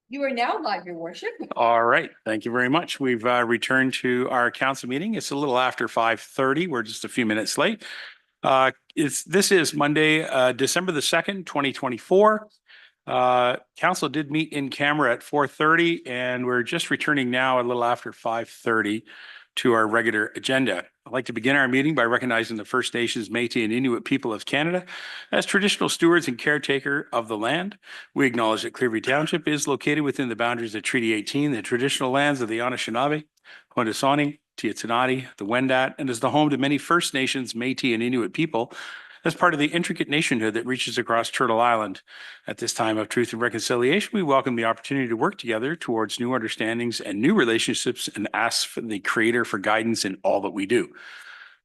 You are now live, Your Worship. All right. Thank you very much. We've returned to our council meeting. It's a little after 5:30. We're just a few minutes late. This is Monday, December the 2nd, 2024. Council did meet in camera at 4:30, and we're just returning now a little after 5:30 to our regular agenda. I'd like to begin our meeting by recognizing the First Nations, Métis, and Inuit people of Canada as traditional stewards and caretaker of the land. We acknowledge that Clearview Township is located within the boundaries of Treaty 18, the traditional lands of the Anishinaabe, Haudenosaunee, Tiahuanacocha, the Wendat, and is the home to many First Nations, Métis, and Inuit people as part of the intricate nationhood that reaches across Turtle Island. At this time of truth and reconciliation, we welcome the opportunity to work together towards new understandings and new relationships and ask for the Creator for guidance in all that we do.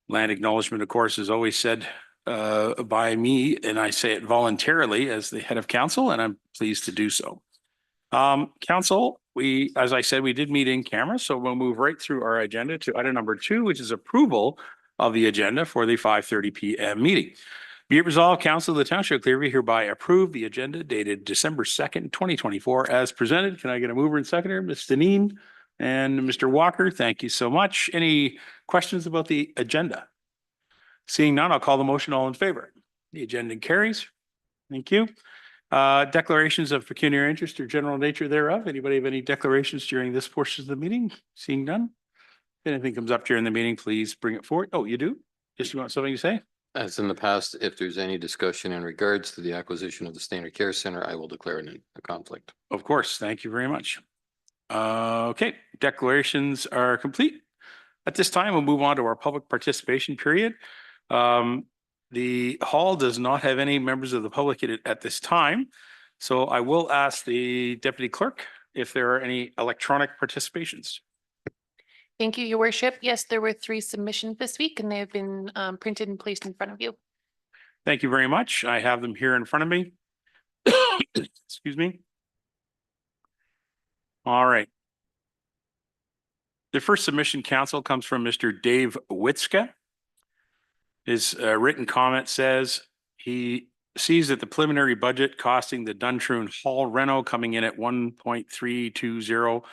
Land acknowledgement, of course, is always said by me, and I say it voluntarily as the head of council, and I'm pleased to do so. Council, as I said, we did meet in camera, so we'll move right through our agenda to item number 2, which is approval of the agenda for the 5:30 p.m. meeting. Be it resolved, Council of the Township of Clearview hereby approve the agenda dated December 2nd, 2024 as presented. Can I get a mover and seconder? Ms. Deneen and Mr. Walker, thank you so much. Any questions about the agenda? Seeing none, I'll call the motion. All in favor? The agenda carries. Thank you. Declarations of pecuniary interest or general nature thereof. Anybody have any declarations during this portion of the meeting? Seeing none. If anything comes up during the meeting, please bring it forward. Oh, you do? Just you want something to say? As in the past, if there's any discussion in regards to the acquisition of the Standard Care Center, I will declare it a conflict. Of course. Thank you very much. Okay, declarations are complete. At this time, we'll move on to our public participation period. The hall does not have any members of the public at this time. So I will ask the deputy clerk if there are any electronic participations. Thank you, Your Worship. Yes, there were 3 submissions this week and they have been printed and placed in front of you. Thank you very much. I have them here in front of me. Excuse me. All right. The first submission, council, comes from Mr. Dave Witzka. His written comment says he sees that the preliminary budget costing the Duntroon Hall reno coming in at 1.320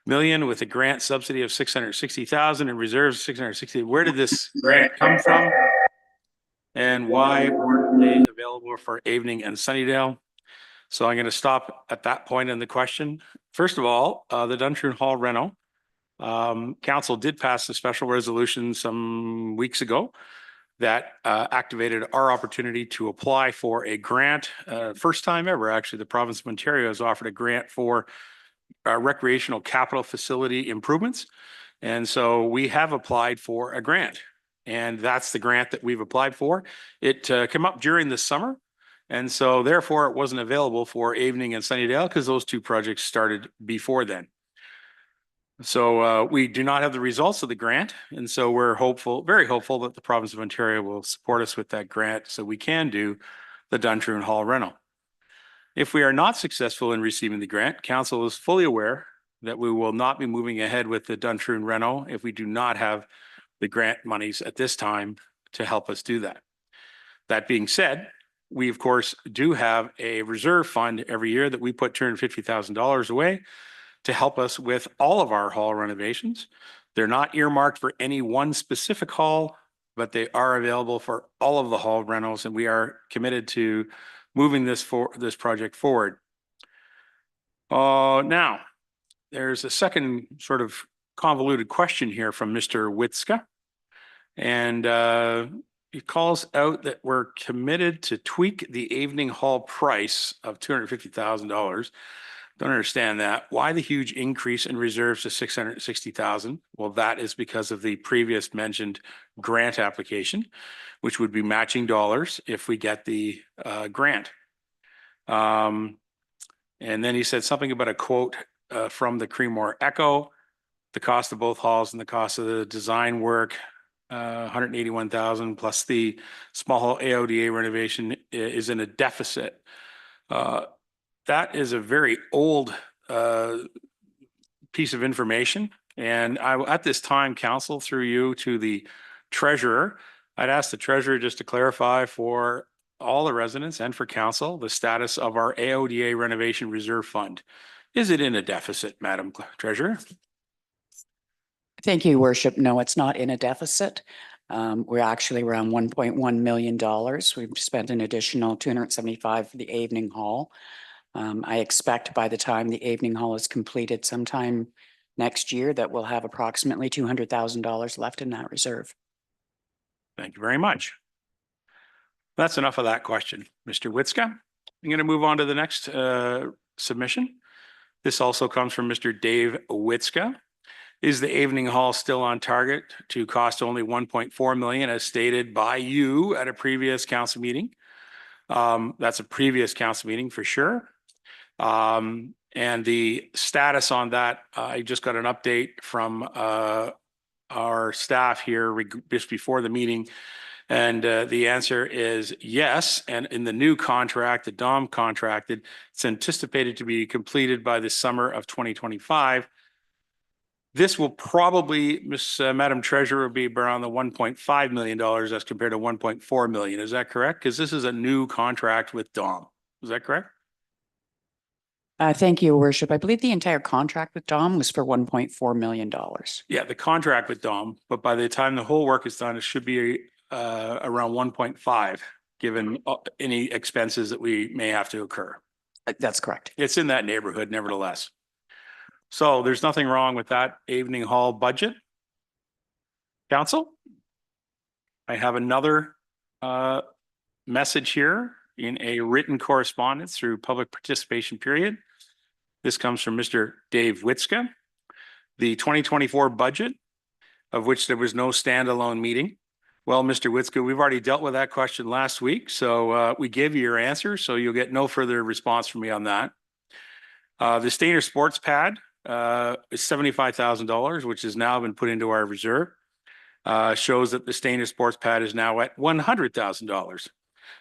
million with a grant subsidy of 660,000 and reserves 660. Where did this grant come from? And why weren't they available for Evening and Sunnydale? So I'm going to stop at that point in the question. First of all, the Duntroon Hall reno, council did pass a special resolution some weeks ago that activated our opportunity to apply for a grant. First time ever, actually, the province of Ontario has offered a grant for recreational capital facility improvements. And so we have applied for a grant, and that's the grant that we've applied for. It came up during the summer, and so therefore it wasn't available for Evening and Sunnydale because those 2 projects started before then. So we do not have the results of the grant, and so we're hopeful, very hopeful, that the province of Ontario will support us with that grant so we can do the Duntroon Hall reno. If we are not successful in receiving the grant, council is fully aware that we will not be moving ahead with the Duntroon reno if we do not have the grant monies at this time to help us do that. That being said, we of course do have a reserve fund every year that we put $250,000 away to help us with all of our hall renovations. They're not earmarked for any one specific hall, but they are available for all of the hall renos, and we are committed to moving this project forward. Now, there's a second sort of convoluted question here from Mr. Witzka, and he calls out that we're committed to tweak the Evening Hall price of $250,000. Don't understand that. Why the huge increase in reserves to 660,000? Well, that is because of the previous mentioned grant application, which would be matching dollars if we get the grant. And then he said something about a quote from the Creemore Echo, the cost of both halls and the cost of the design work, 181,000 plus the small hall AODA renovation is in a deficit. That is a very old piece of information. And at this time, council, through you to the treasurer, I'd ask the treasurer just to clarify for all the residents and for council the status of our AODA renovation reserve fund. Is it in a deficit, Madam Treasurer? Thank you, Your Worship. No, it's not in a deficit. We're actually around $1.1 million. We've spent an additional 275 for the evening hall. I expect by the time the evening hall is completed sometime next year that we'll have approximately $200,000 left in that reserve. Thank you very much. That's enough of that question. Mr. Witzka, I'm going to move on to the next submission. This also comes from Mr. Dave Witzka. Is the evening hall still on target to cost only 1.4 million as stated by you at a previous council meeting? That's a previous council meeting for sure. And the status on that, I just got an update from our staff here just before the meeting. And the answer is yes. And in the new contract, the DOM contracted, it's anticipated to be completed by the summer of 2025. This will probably, Madam Treasurer, be around the $1.5 million as compared to 1.4 million. Is that correct? Because this is a new contract with DOM. Is that correct? Thank you, Your Worship. I believe the entire contract with DOM was for $1.4 million. Yeah, the contract with DOM, but by the time the whole work is done, it should be around 1.5, given any expenses that we may have to incur. That's correct. It's in that neighborhood nevertheless. So there's nothing wrong with that evening hall budget. Council, I have another message here in a written correspondence through public participation period. This comes from Mr. Dave Witzka. The 2024 budget, of which there was no standalone meeting. Well, Mr. Witzka, we've already dealt with that question last week, so we gave you your answer, so you'll get no further response from me on that. The Stainer Sports Pad is $75,000, which has now been put into our reserve. Shows that the Stainer Sports Pad is now at $100,000.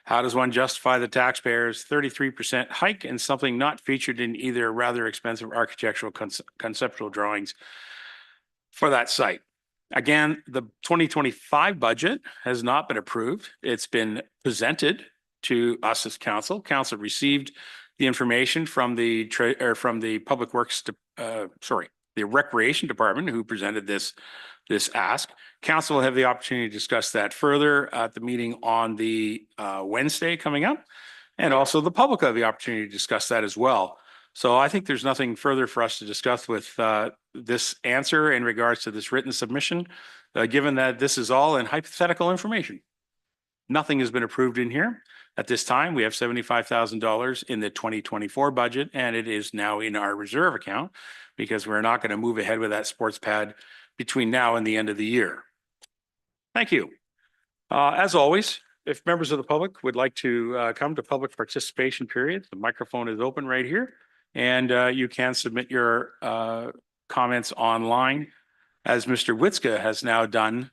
How does one justify the taxpayers' 33% hike and something not featured in either rather expensive architectural conceptual drawings for that site? Again, the 2025 budget has not been approved. It's been presented to us as council. Council received the information from the Public Works, the Recreation Department, who presented this ask. Council will have the opportunity to discuss that further at the meeting on the Wednesday coming up, and also the public will have the opportunity to discuss that as well. So I think there's nothing further for us to discuss with this answer in regards to this written submission, given that this is all in hypothetical information. Nothing has been approved in here. At this time, we have $75,000 in the 2024 budget, and it is now in our reserve account because we're not going to move ahead with that sports pad between now and the end of the year. Thank you. As always, if members of the public would like to come to public participation period, the microphone is open right here, and you can submit your comments online, as Mr. Witzka has now done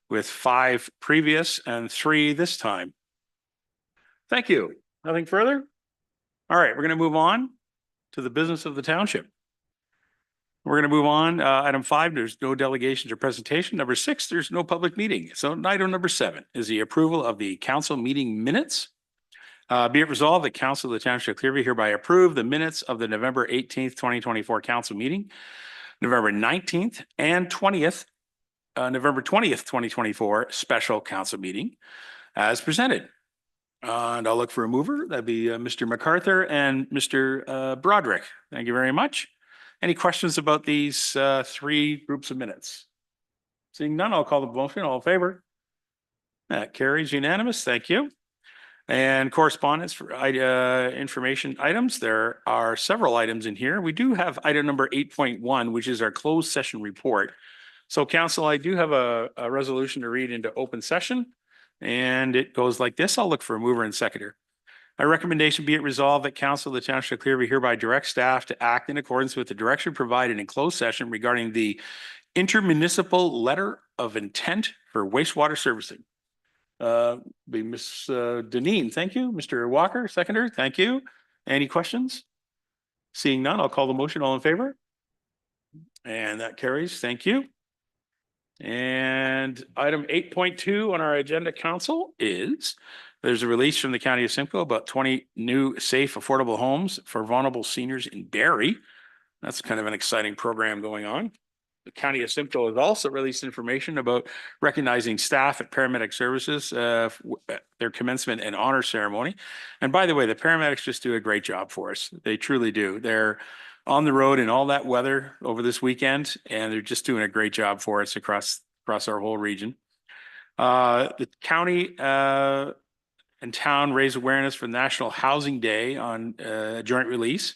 with 5 previous and 3 this time. Thank you. Nothing further? All right, we're going to move on to the business of the township. We're going to move on. Item 5, there's no delegations or presentation. Number 6, there's no public meeting. So item number 7 is the approval of the council meeting minutes. Be it resolved that council of the township of Clearview hereby approve the minutes of the November 18th, 2024 council meeting, November 19th and 20th, November 20th, 2024 special council meeting as presented. And I'll look for a mover. That'd be Mr. MacArthur and Mr. Broderick. Thank you very much. Any questions about these 3 groups of minutes? Seeing none, I'll call the motion. All in favor? That carries unanimous. Thank you. And correspondence for information items. There are several items in here. We do have item number 8.1, which is our closed session report. So council, I do have a resolution to read into open session, and it goes like this. I'll look for a mover and seconder. My recommendation be it resolved that council of the township of Clearview hereby directs staff to act in accordance with the direction provided in closed session regarding the intermunicipal letter of intent for wastewater servicing. Be Ms. Deneen, thank you. Mr. Walker, seconder, thank you. Any questions? Seeing none, I'll call the motion. All in favor? And that carries. Thank you. And item 8.2 on our agenda, council, is there's a release from the County of Simcoe about 20 new safe, affordable homes for vulnerable seniors in Barrie. That's kind of an exciting program going on. The County of Simcoe has also released information about recognizing staff at paramedic services, their commencement and honor ceremony. And by the way, the paramedics just do a great job for us. They truly do. They're on the road in all that weather over this weekend, and they're just doing a great job for us across our whole region. The county and town raise awareness for National Housing Day on a joint release.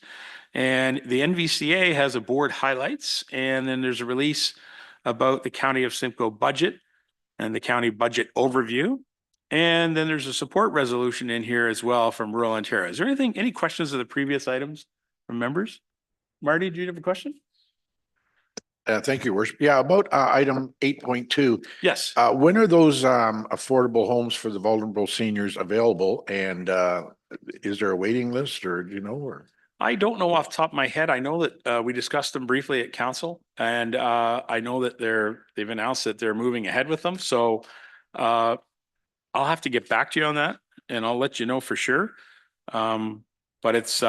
And the NVCA has a board highlights, and then there's a release about the County of Simcoe budget and the county budget overview. And then there's a support resolution in here as well from rural Ontario. Is there any questions of the previous items from members? Marty, do you have a question? Thank you, Worship. Yeah, about item 8.2. Yes. When are those affordable homes for the vulnerable seniors available? And is there a waiting list, or do you know, or? I don't know off the top of my head. I know that we discussed them briefly at council, and I know that they've announced that they're moving ahead with them. So I'll have to get back to you on that, and I'll let you know for sure. But it's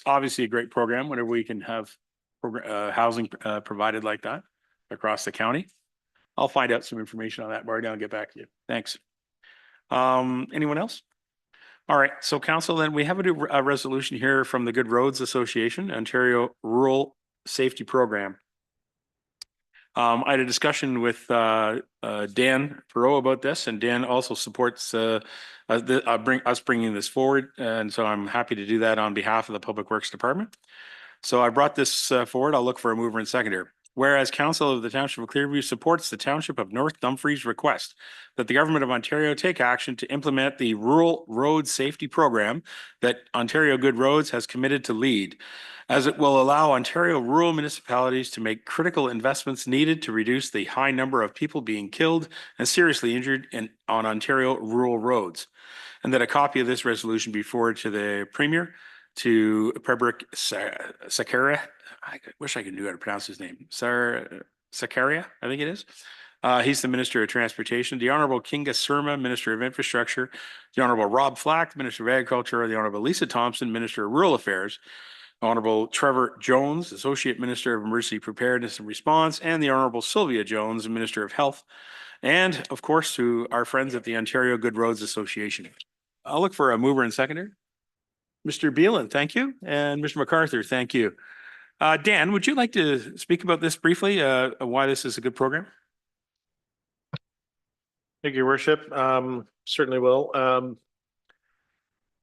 obviously a great program whenever we can have housing provided like that across the county. I'll find out some information on that, Marty. I'll get back to you. Thanks. Anyone else? All right, so council, then we have a resolution here from the Good Roads Association, Ontario Rural Safety Program. I had a discussion with Dan Perot about this, and Dan also supports us bringing this forward, and so I'm happy to do that on behalf of the Public Works Department. So I brought this forward. I'll look for a mover and seconder. Whereas Council of the Township of Clearview supports the Township of North Dumfries' request that the Government of Ontario take action to implement the Rural Road Safety Program that Ontario Good Roads has committed to lead, as it will allow Ontario rural municipalities to make critical investments needed to reduce the high number of people being killed and seriously injured on Ontario rural roads. And that a copy of this resolution be forwarded to the Premier, to Prebrick Sakaria. I wish I could know how to pronounce his name. Sakaria, I think it is. He's the Minister of Transportation. The Honorable Kinga Surma, Minister of Infrastructure. The Honorable Rob Flack, Minister of Agriculture. The Honorable Lisa Thompson, Minister of Rural Affairs. Honorable Trevor Jones, Associate Minister of Emergency Preparedness and Response. And the Honorable Sylvia Jones, Minister of Health. And of course, to our friends at the Ontario Good Roads Association. I'll look for a mover and seconder. Mr. Beelan, thank you. And Mr. MacArthur, thank you. Dan, would you like to speak about this briefly, why this is a good program? Thank you, Your Worship. Certainly will.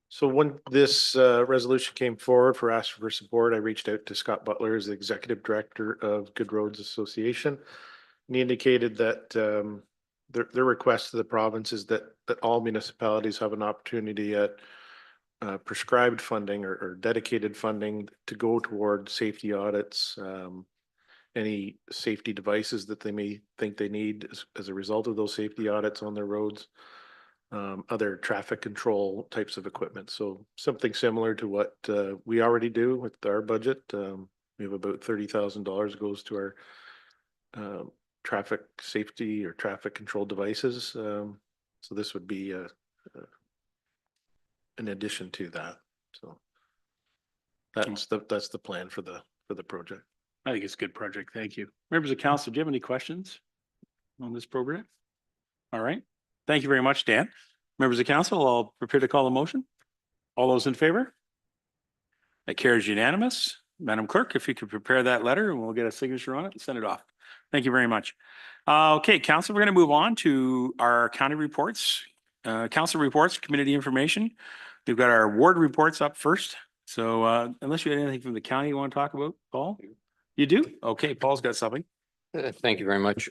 So when this resolution came forward for asking for support, I reached out to Scott Butler as the Executive Director of Good Roads Association. And he indicated that their request to the province is that all municipalities have an opportunity at prescribed funding or dedicated funding to go toward safety audits, any safety devices that they may think they need as a result of those safety audits on their roads, other traffic control types of equipment. So something similar to what we already do with our budget. We have about $30,000 goes to our traffic safety or traffic control devices. So this would be in addition to that. So that's the plan for the project. I think it's a good project. Thank you. Members of council, do you have any questions on this program? All right. Thank you very much, Dan. Members of council, I'll prepare to call a motion. All those in favor? That carries unanimous. Madam Clerk, if you could prepare that letter and we'll get a signature on it and send it off. Thank you very much. Okay, council, we're going to move on to our county reports. Council reports, community information. We've got our ward reports up first. So unless you had anything from the county you want to talk about, Paul? You do? Okay, Paul's got something. Thank you very much.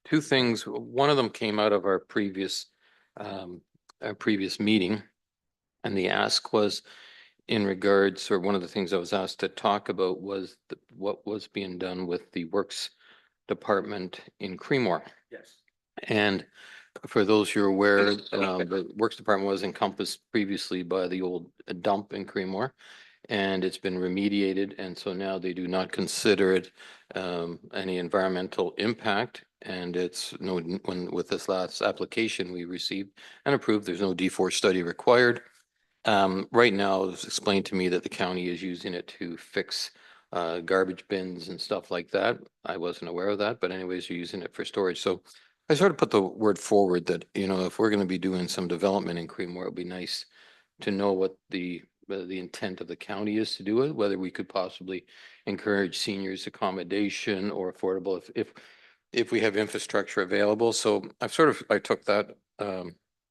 Two things. One of them came out of our previous meeting, and the ask was in regards, or one of the things I was asked to talk about was what was being done with the Works Department in Creemore. Yes. And for those who are aware, the Works Department was encompassed previously by the old dump in Creemore, and it's been remediated, and so now they do not consider it any environmental impact. And it's with this last application we received and approved, there's no D4 study required. Right now, it was explained to me that the county is using it to fix garbage bins and stuff like that. I wasn't aware of that, but anyways, you're using it for storage. So I sort of put the word forward that, you know, if we're going to be doing some development in Creedmoor, it'd be nice to know what the intent of the county is to do it, whether we could possibly encourage seniors accommodation or affordable if we have infrastructure available. So I took that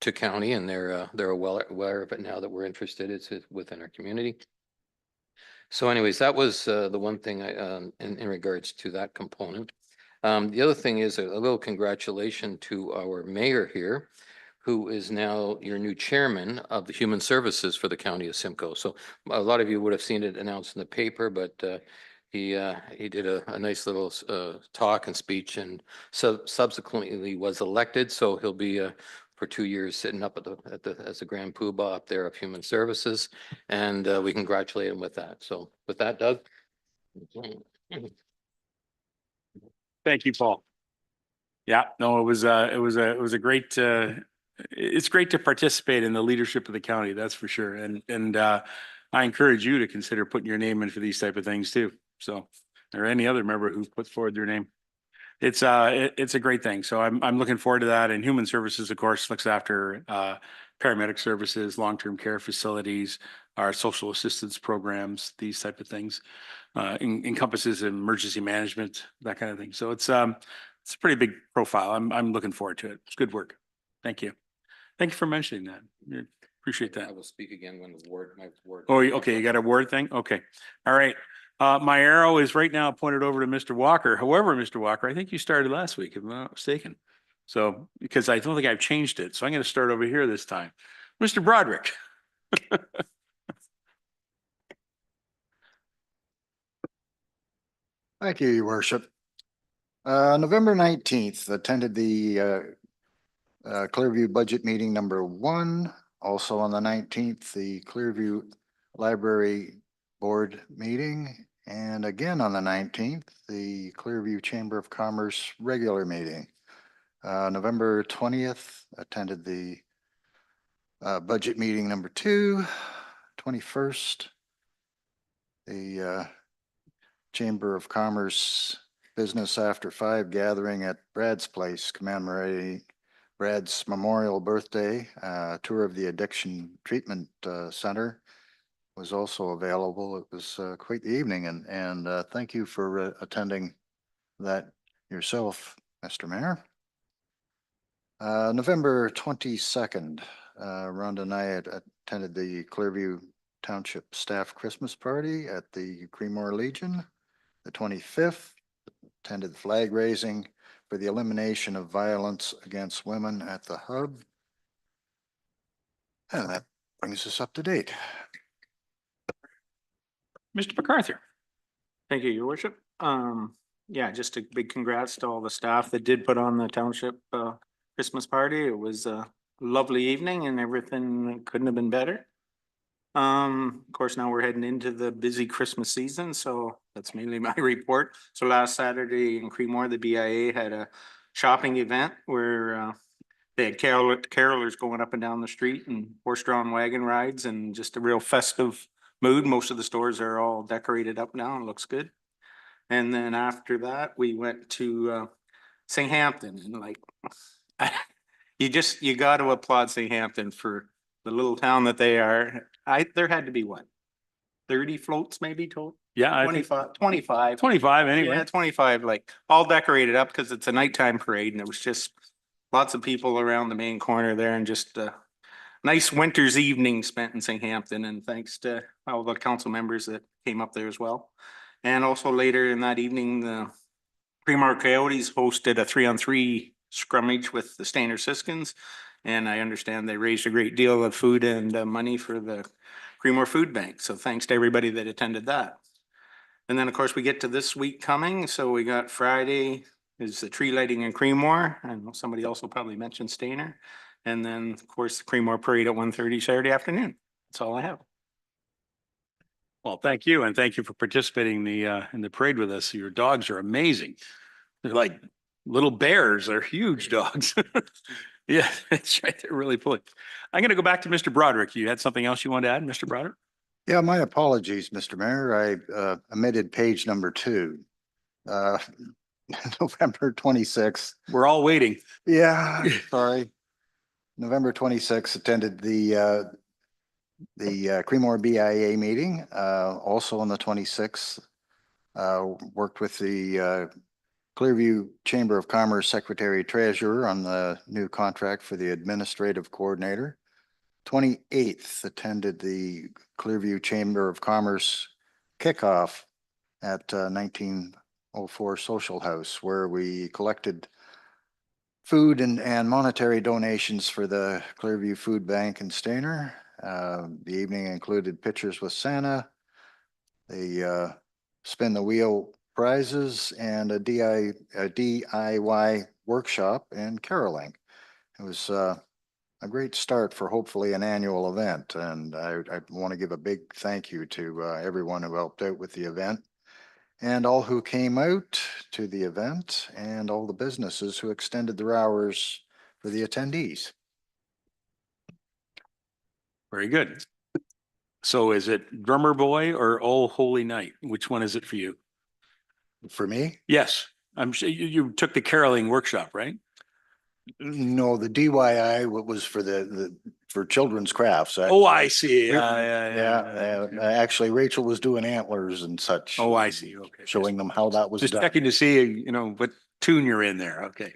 to county, and they're well aware of it now that we're interested. It's within our community. So anyways, that was the one thing in regards to that component. The other thing is a little congratulation to our mayor here, who is now your new chairman of the Human Services for the County of Simcoe. So a lot of you would have seen it announced in the paper, but he did a nice little talk and speech, and subsequently was elected. So he'll be for 2 years sitting up as the grand poobah up there of Human Services, and we congratulate him with that. So with that, Doug. Thank you, Paul. Yeah, no, it was a great, it's great to participate in the leadership of the county, that's for sure. And I encourage you to consider putting your name in for these type of things too. So, or any other member who puts forward their name. It's a great thing. So I'm looking forward to that. And Human Services, of course, looks after paramedic services, long-term care facilities, our social assistance programs, these type of things. Encompasses emergency management, that kind of thing. So it's a pretty big profile. I'm looking forward to it. It's good work. Thank you. Thank you for mentioning that. Yeah, appreciate that. I will speak again when my word. Oh, okay. You got a word thing? Okay. All right. My arrow is right now pointed over to Mr. Walker. However, Mr. Walker, I think you started last week, if I'm not mistaken. So, because I don't think I've changed it. So I'm going to start over here this time. Mr. Broderick. Thank you, Your Worship. November 19th, attended the Clearview Budget Meeting #1. Also on the 19th, the Clearview Library Board Meeting. And again on the 19th, the Clearview Chamber of Commerce Regular Meeting. November 20th, attended the Budget Meeting #2. 21st, the Chamber of Commerce Business After 5 gathering at Brad's place commemorating Brad's memorial birthday. Tour of the Addiction Treatment Center was also available. It was quite the evening, and thank you for attending that yourself, Mr. Mayor. November 22nd, Rhonda and I attended the Clearview Township Staff Christmas Party at the Creedmoor Legion. The 25th, attended the flag raising for the elimination of violence against women at the Hub. And that brings us up to date. Mr. MacArthur. Thank you, Your Worship. Yeah, just a big congrats to all the staff that did put on the township Christmas party. It was a lovely evening and everything couldn't have been better. Of course, now we're heading into the busy Christmas season, so that's mainly my report. So last Saturday in Creedmoor, the BIA had a shopping event where they had carolers going up and down the street and horse-drawn wagon rides and just a real festive mood. Most of the stores are all decorated up now and looks good. And then after that, we went to St. Hampton, and like you got to applaud St. Hampton for the little town that they are. There had to be what, 30 floats maybe total? Yeah, I think 25. 25 anyway. Yeah, 25, like all decorated up because it's a nighttime parade, and it was just lots of people around the main corner there, and just a nice winter's evening spent in St. Hampton. And thanks to all the council members that came up there as well. And also later in that evening, the Creedmoor Coyotes hosted a 3-on-3 scrummage with the Stainer Siskins. And I understand they raised a great deal of food and money for the Creedmoor Food Bank. So thanks to everybody that attended that. And then, of course, we get to this week coming. So we got Friday is the tree lighting in Creedmoor. I know somebody also probably mentioned Stainer. And then, of course, the Creedmoor Parade at 1:30 Saturday afternoon. That's all I have. Well, thank you. And thank you for participating in the parade with us. Your dogs are amazing. They're like little bears. They're huge dogs. Yeah, that's right. They're really pulling. I'm going to go back to Mr. Broderick. You had something else you wanted to add, Mr. Broderick? Yeah, my apologies, Mr. Mayor. I omitted page number 2. Uh, November 26th. We're all waiting. Yeah, sorry. November 26th, attended the Creemore BIA meeting. Also on the 26th, worked with the Clearview Chamber of Commerce Secretary Treasurer on the new contract for the administrative coordinator. 28th, attended the Clearview Chamber of Commerce kickoff at 1904 Social House, where we collected food and monetary donations for the Clearview Food Bank in Stainer. The evening included pictures with Santa, the spin the wheel prizes, and a DIY workshop and caroling. It was a great start for hopefully an annual event, and I want to give a big thank you to everyone who helped out with the event, and all who came out to the event, and all the businesses who extended their hours for the attendees. Very good. So is it Drummer Boy or Oh Holy Night? Which one is it for you? For me, Yes, I'm sure you took the caroling workshop, right? no, the DIY was for for children's crafts. Oh, I see. Yeah, actually Rachel was doing antlers and such. Oh, I see. Okay. Showing them how that was Just done. checking to see, what tune you're in there. Okay.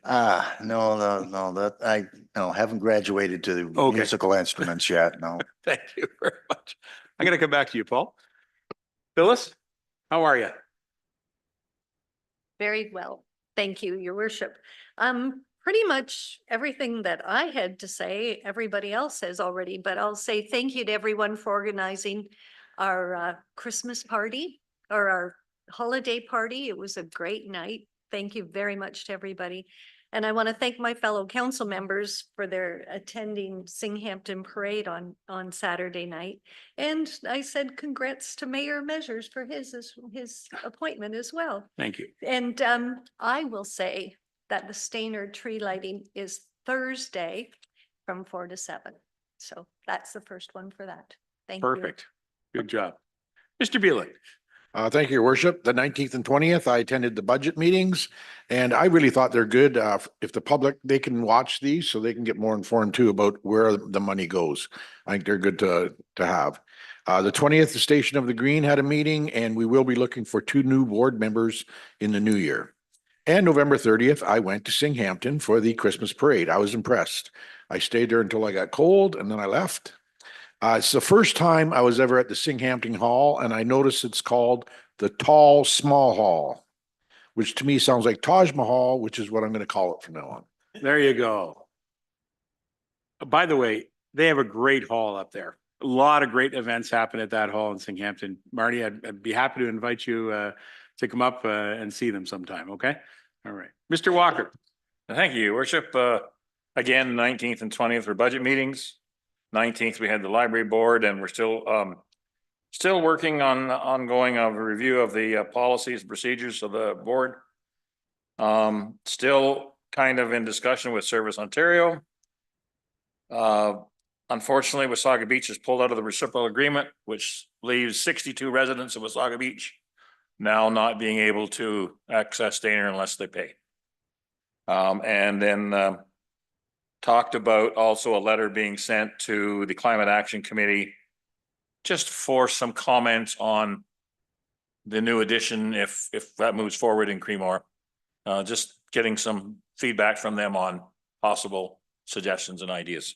No, haven't graduated to Okay. musical instruments yet, no. Thank you very much. I'm going to come back to you, Paul. Phyllis, how are you? Very well. Thank you, your worship. Pretty much everything that I had to say, everybody else has already, but I'll say thank you to everyone for organizing our Christmas party or our holiday party. It was a great night. Thank you very much to everybody. And I want to thank my fellow council members for their attending Singhampton Parade on Saturday night. And I said congrats to Mayor Measures for his appointment as well. Thank you. And I will say that the Stainer tree lighting is Thursday from 4 to 7. So that's the first one for that. Thank you. Perfect. Good job. Mr. Beeler. Thank you, Your Worship. The 19th and 20th, I attended the budget meetings, and I really thought they're good. If the public, they can watch these so they can get more informed too about where the money goes. I think they're good to have. The 20th, the Station of the Green had a meeting, and we will be looking for 2 new board members in the new year. And November 30th, I went to Singhampton for the Christmas parade. I was impressed. I stayed there until I got cold, and then I left. It's the first time I was ever at the Singhampton Hall, and I noticed it's called the Tall Small Hall, which to me sounds like Taj Mahal, which is what I'm going to call it from now on. There you go. By the way, they have a great hall up there. A lot of great events happen at that hall in Singhampton. Marty, I'd be happy to invite you to come up and see them sometime. Okay. All right. Mr. Walker. Thank you, Your Worship. Again, 19th and 20th were budget meetings. 19th, we had the library board, and we're still working on ongoing of a review of the policies and procedures of the board. Still kind of in discussion with Service Ontario. Unfortunately, Wasaga Beach is pulled out of the reciprocal agreement, which leaves 62 residents of Wasaga Beach now not being able to access Stainer unless they pay. And then talked about also a letter being sent to the Climate Action Committee just for some comments on the new addition if that moves forward in Creemore. Just getting some feedback from them on possible suggestions and ideas.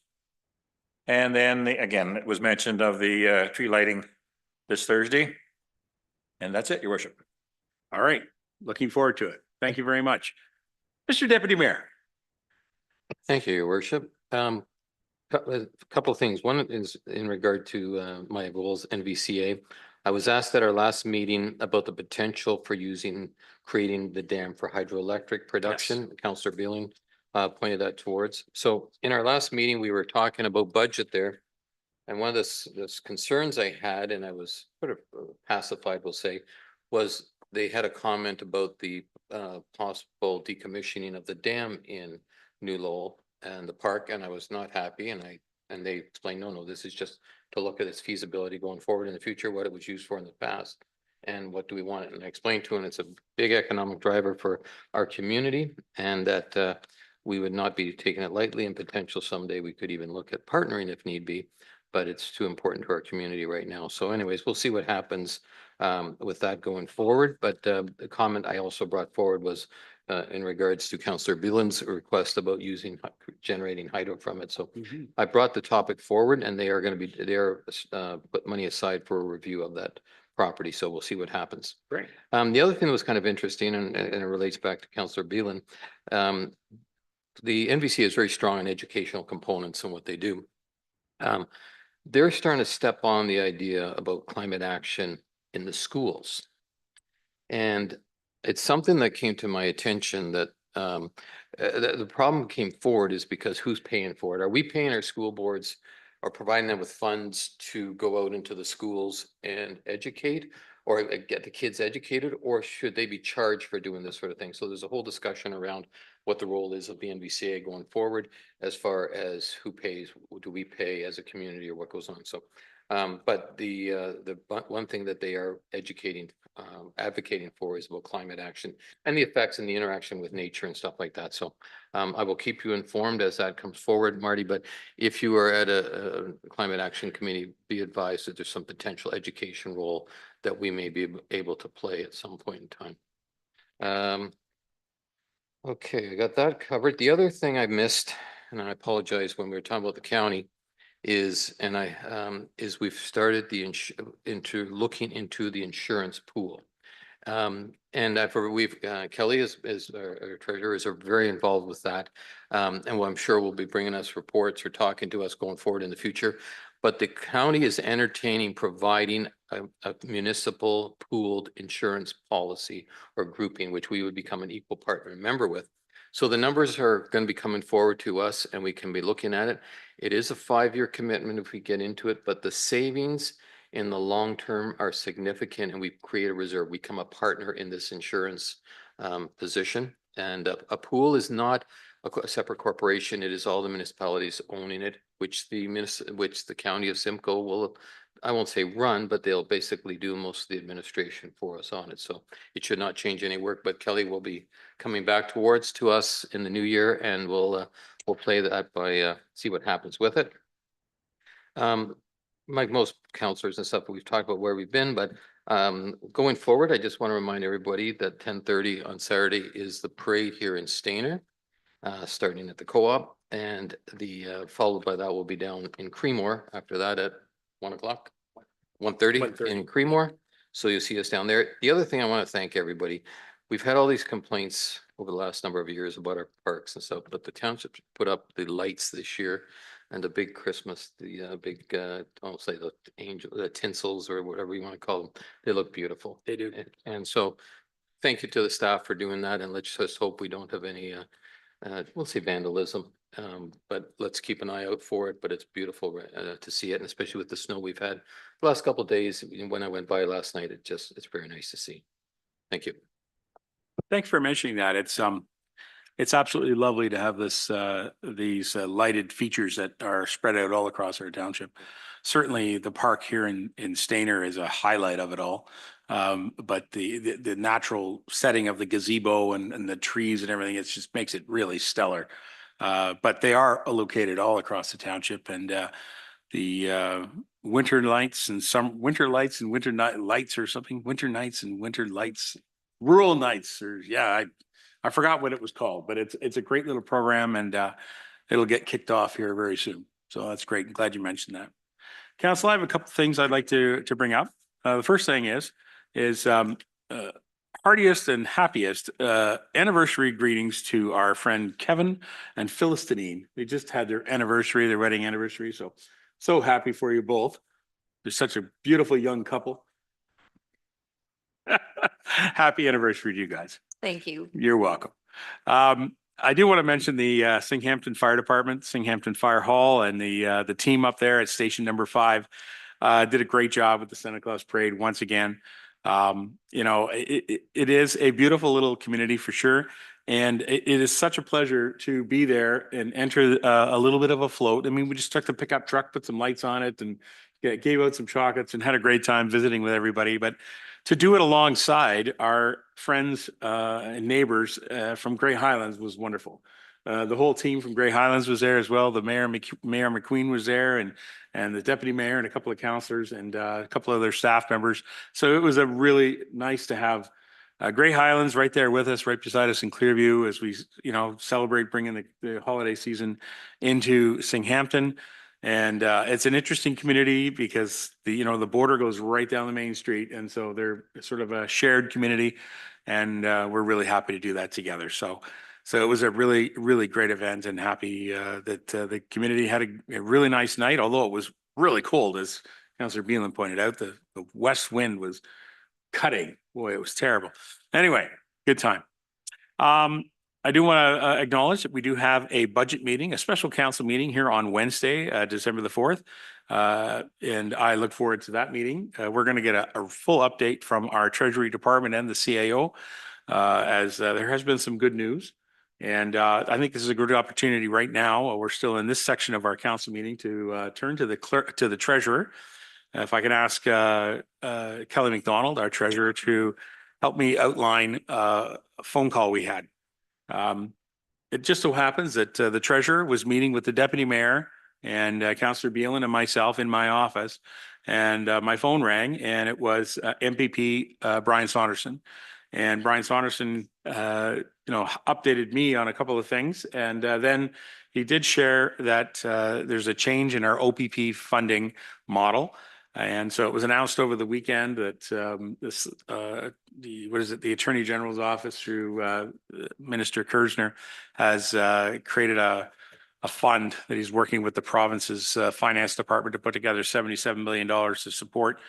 And then again, it was mentioned of the tree lighting this Thursday. And that's it, Your Worship. All right. Looking forward to it. Thank you very much. Mr. Deputy Mayor. Thank you, Your Worship. A couple of things. One is in regard to my roles NVCA. I was asked at our last meeting about the potential for creating the dam for hydroelectric production. Yes. Councillor Beeling pointed that towards. So in our last meeting, we were talking about budget there. And one of the concerns I had, and I was sort of pacified, we'll say, was they had a comment about the possible decommissioning of the dam in New Lowell and the park, and I was not happy, and they explained, no, this is just to look at its feasibility going forward in the future, what it was used for in the past, and what do we want it. And I explained to him it's a big economic driver for our community, and that we would not be taking it lightly, and potential someday we could even look at partnering if need be, but it's too important to our community right now. So anyways, we'll see what happens with that going forward. But the comment I also brought forward was in regards to Councillor Bielan's request about generating hydro from it. So I brought the topic forward, and they are going to be, put money aside for a review of that property. So we'll see what happens. Great. The other thing that was kind of interesting, and it relates back to Councillor Bielan, the NVC is very strong in educational components and what they do. They're starting to step on the idea about climate action in the schools. And it's something that came to my attention that the problem came forward is because who's paying for it? Are we paying our school boards or providing them with funds to go out into the schools and educate or get the kids educated, or should they be charged for doing this sort of thing? So there's a whole discussion around what the role is of the NVCA going forward as far as who pays, do we pay as a community, or what goes on. So but the one thing that they are advocating for is about climate action and the effects and the interaction with nature and stuff like that. So I will keep you informed as that comes forward, Marty. But if you are at a climate action committee, be advised that there's some potential education role that we may be able to play at some point in time. Okay, I got that covered. The other thing I missed, and I apologize when we were talking about the county, is we've started looking into the insurance pool. And Kelly is our treasurer, is very involved with that. And I'm sure will be bringing us reports or talking to us going forward in the future. But the county is entertaining providing a municipal pooled insurance policy or grouping, which we would become an equal partner member with. So the numbers are going to be coming forward to us, and we can be looking at it. It is a 5-year commitment if we get into it, but the savings in the long term are significant, and we create a reserve. We become a partner in this insurance position. And a pool is not a separate corporation. It is all the municipalities owning it, which the county of Simcoe will, I won't say run, but they'll basically do most of the administration for us on it. So it should not change any work, but Kelly will be coming back to us in the new year, and we'll play that by see what happens with it. Like most counselors and stuff, we've talked about where we've been, but going forward, I just want to remind everybody that 10:30 on Saturday is the parade here in Stayner, starting at the co-op, and followed by that will be down in Creemore after that at 1 o'clock, 1:30 in Creemore. So you'll see us down there. The other thing I want to thank everybody, we've had all these complaints over the last number of years about our parks and stuff, but the township put up the lights this year and the big Christmas, the big, I'll say the tinsels or whatever you want to call them. They look beautiful. They do. And so thank you to the staff for doing that. And let's just hope we don't have any, we'll say vandalism, but let's keep an eye out for it. But it's beautiful to see it, and especially with the snow we've had the last couple of days. When I went by last night, it's very nice to see. Thank you. Thanks for mentioning that. It's absolutely lovely to have these lighted features that are spread out all across our township. Certainly the park here in Stayner is a highlight of it all. But the natural setting of the gazebo and the trees and everything, it just makes it really stellar. But they are located all across the township, and the winter lights and winter lights and winter night lights or something, winter nights and winter lights, rural nights, or I forgot what it was called, but it's a great little program, and it'll get kicked off here very soon. So that's great. I'm glad you mentioned that. Council, I have a couple of things I'd like to bring up. The first thing is heartiest and happiest anniversary greetings to our friend Kevin and Philistine. They just had their anniversary, their wedding anniversary. So happy for you both. They're such a beautiful young couple. Happy anniversary to you guys. Thank you. You're welcome. I do want to mention the Singhampton Fire Department, Singhampton Fire Hall, and the team up there at station number 5 did a great job with the Santa Claus Parade once again. It is a beautiful little community for sure. And it is such a pleasure to be there and enter a little bit of a float. I mean, we just took the pickup truck, put some lights on it, and gave out some chocolates and had a great time visiting with everybody. But to do it alongside our friends and neighbors from Grey Highlands was wonderful. The whole team from Grey Highlands was there as well. The Mayor McQueen was there, and the deputy mayor and a couple of councillors and a couple of their staff members. So it was a really nice to have Grey Highlands right there with us, right beside us in Clearview as we, celebrate bringing the holiday season into Singhampton. And it's an interesting community because the border goes right down the main street. And so they're sort of a shared community. And we're really happy to do that together. So it was a really, really great event, and happy that the community had a really nice night, although it was really cold, as Councillor Beelan pointed out. The west wind was cutting. Boy, it was terrible. Anyway, good time. I do want to acknowledge that we do have a budget meeting, a special council meeting here on Wednesday, December the 4th. And I look forward to that meeting. We're going to get a full update from our Treasury Department and the CAO, as there has been some good news. And I think this is a good opportunity right now. We're still in this section of our council meeting to turn to the treasurer. If I can ask Kelly McDonald, our treasurer, to help me outline a phone call we had. It just so happens that the treasurer was meeting with the deputy mayor and Councillor Beelan and myself in my office, and my phone rang, and it was MPP Brian Saunderson. And Brian Saunderson, updated me on a couple of things, and then he did share that there's a change in our OPP funding model. And so it was announced over the weekend that the Attorney General's office through Minister Kersner has created a fund that he's working with the province's finance department to put together $77 million to support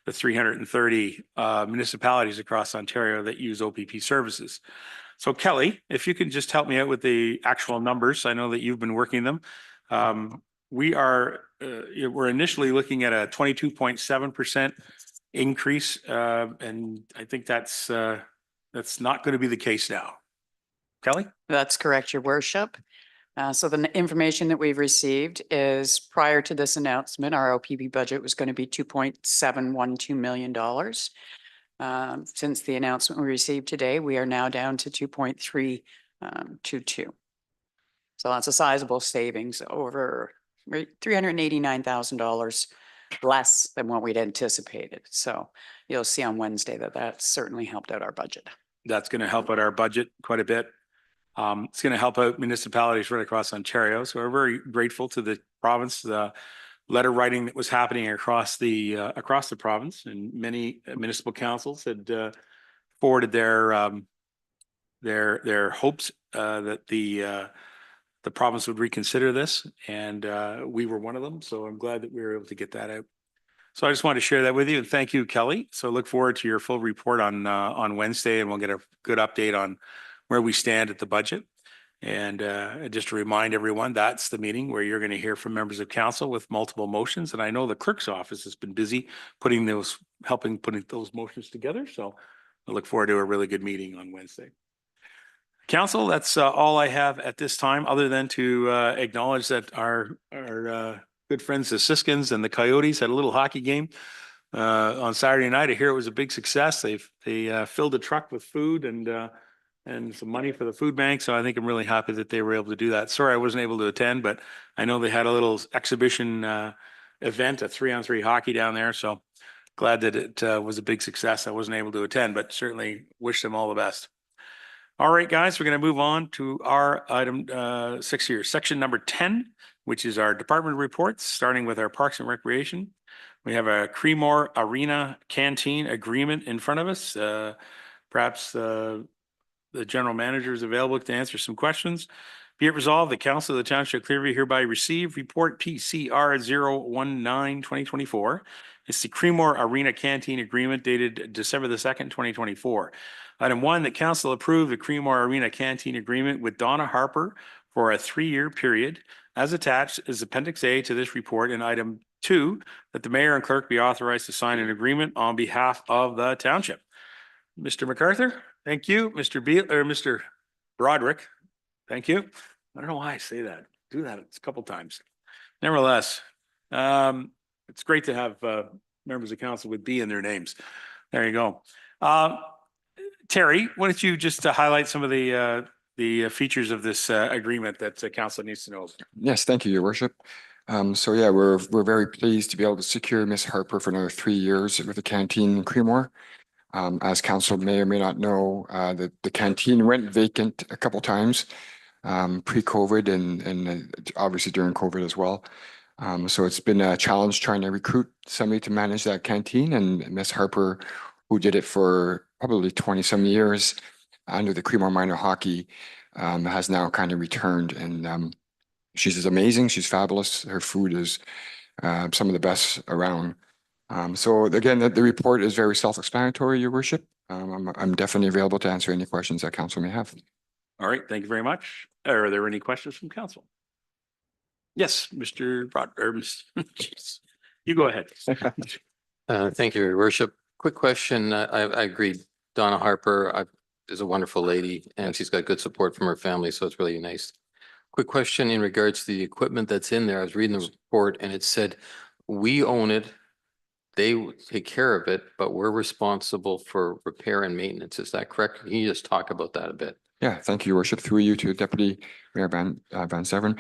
the 330 municipalities across Ontario that use OPP services. So Kelly, if you can just help me out with the actual numbers, I know that you've been working them. We're initially looking at a 22.7% increase, and I think that's not going to be the case now. Kelly? That's correct, Your Worship. So the information that we've received is prior to this announcement, our OPP budget was going to be $2.712 million. Since the announcement we received today, we are now down to 2.322. So that's a sizable savings, over $389,000 less than what we'd anticipated. So you'll see on Wednesday that certainly helped out our budget. That's going to help out our budget quite a bit. It's going to help out municipalities right across Ontario. So we're very grateful to the province, the letter writing that was happening across the province, and many municipal councils had forwarded their hopes that the province would reconsider this, and we were one of them. So I'm glad that we were able to get that out. So I just wanted to share that with you, and thank you, Kelly. So look forward to your full report on Wednesday, and we'll get a good update on where we stand at the budget. And just to remind everyone, that's the meeting where you're going to hear from members of council with multiple motions. And I know the clerk's office has been busy helping putting those motions together. So I look forward to a really good meeting on Wednesday. Council, that's all I have at this time, other than to acknowledge that our good friends, the Siskins and the Coyotes, had a little hockey game on Saturday night. I hear it was a big success. They filled a truck with food and some money for the food bank. So I think I'm really happy that they were able to do that. Sorry, I wasn't able to attend, but I know they had a little exhibition event, a 3-on-3 hockey down there. So glad that it was a big success. I wasn't able to attend, but certainly wish them all the best. All right, guys, we're going to move on to our item 6 here, section number 10, which is our department reports, starting with our Parks and Recreation. We have a Creemore Arena Canteen agreement in front of us. Perhaps the general manager is available to answer some questions. Be it resolved, the Council of the Township of Clearview hereby receive report PCR 019-2024. It's the Creemore Arena Canteen Agreement dated December the 2nd, 2024. Item 1, the Council approved the Creemore Arena Canteen Agreement with Donna Harper for a 3-year period. As attached is Appendix A to this report. And item 2, that the mayor and clerk be authorized to sign an agreement on behalf of the township. Mr. MacArthur, thank you. Mr. Broderick, thank you. I don't know why I say that. Do that a couple times. Nevertheless, It's great to have members of council with B in their names. There you go. Terry, why don't you just highlight some of the features of this agreement that council needs to know? Yes, thank you, Your Worship. So yeah, we're very pleased to be able to secure Miss Harper for another 3 years with the canteen in Creemore. As council may or may not know, the canteen went vacant a couple times pre-COVID and obviously during COVID as well. So it's been a challenge trying to recruit somebody to manage that canteen, and Miss Harper, who did it for probably 20 some years under the Creemore Minor Hockey, has now kind of returned, and she's amazing. She's fabulous. Her food is some of the best around. So again, the report is very self-explanatory, Your Worship. I'm definitely available to answer any questions that council may have. All right, thank you very much. Are there any questions from council? Yes, Mr. Broad, or jeez, you go ahead. Thank you, Your Worship. Quick question. I agree. Donna Harper is a wonderful lady and she's got good support from her family, so it's really nice. Quick question in regards to the equipment that's in there. I was reading the report and it said, we own it. They take care of it, but we're responsible for repair and maintenance. Is that correct? Can you just talk about that a bit? Yeah, thank you, Your Worship. Through you to Deputy Mayor Van Severen.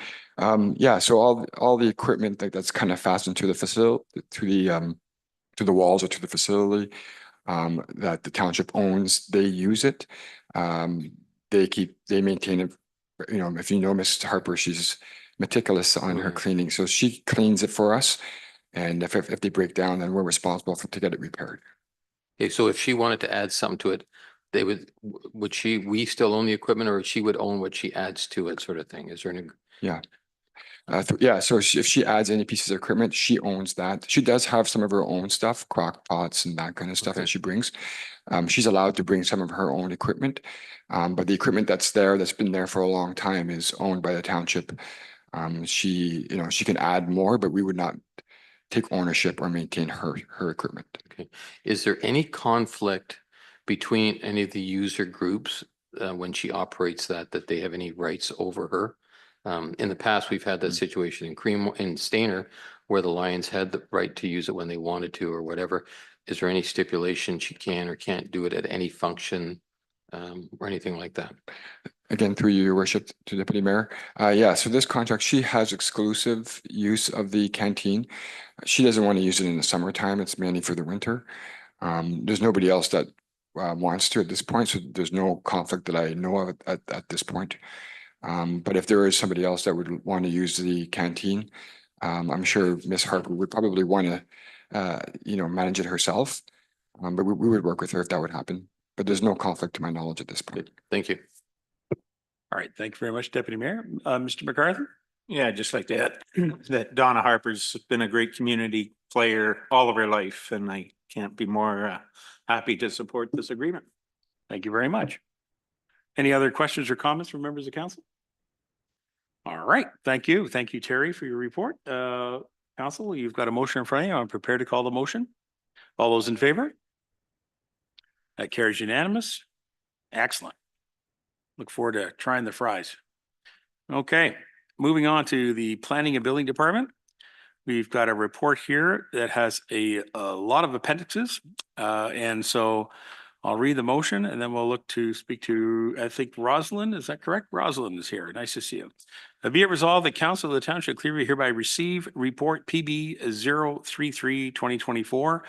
Yeah, so all the equipment that's kind of fastened to the facility, to the walls or to the facility that the township owns, they use it. They maintain it. You know, if you know Miss Harper, she's meticulous on her cleaning, so she cleans it for us. And if they break down, then we're responsible to get it repaired. Okay, so if she wanted to add something to it, we still own the equipment, or she would own what she adds to it, sort of thing? Is there any? Yeah. Yeah, so if she adds any pieces of equipment, she owns that. She does have some of her own stuff, crock pots and that kind of stuff that she brings. She's allowed to bring some of her own equipment, but the equipment that's been there for a long time is owned by the township. She can add more, but we would not take ownership or maintain her equipment. Okay. Is there any conflict between any of the user groups when she operates that they have any rights over her? In the past, we've had that situation in Stainer where the Lions had the right to use it when they wanted to or whatever. Is there any stipulation she can or can't do it at any function or anything like that? Again, through you, Your Worship, to Deputy Mayor. Yeah, so this contract, she has exclusive use of the canteen. She doesn't want to use it in the summertime. It's mainly for the winter. There's nobody else that wants to at this point, so there's no conflict that I know of at this point. But if there is somebody else that would want to use the canteen, I'm sure Miss Harper would probably want to, manage it herself. But we would work with her if that would happen. But there's no conflict to my knowledge at this point. Thank you. All right, thank you very much, Deputy Mayor. Mr. MacArthur? Yeah, just like that, that Donna Harper's been a great community player all of her life, and I can't be more happy to support this agreement. Thank you very much. Any other questions or comments from members of council? All right, thank you. Thank you, Terry, for your report. Council, you've got a motion in front of you. I'm prepared to call the motion. All those in favor? That carries unanimous. Excellent. Look forward to trying the fries. Okay, moving on to the Planning and Building Department. We've got a report here that has a lot of appendices. And so I'll read the motion and then we'll look to speak to, I think, Rosalind. Is that correct? Rosalind is here. Nice to see you. Be it resolved, the Council of the Township of Clearview hereby receive report PB 033-2024,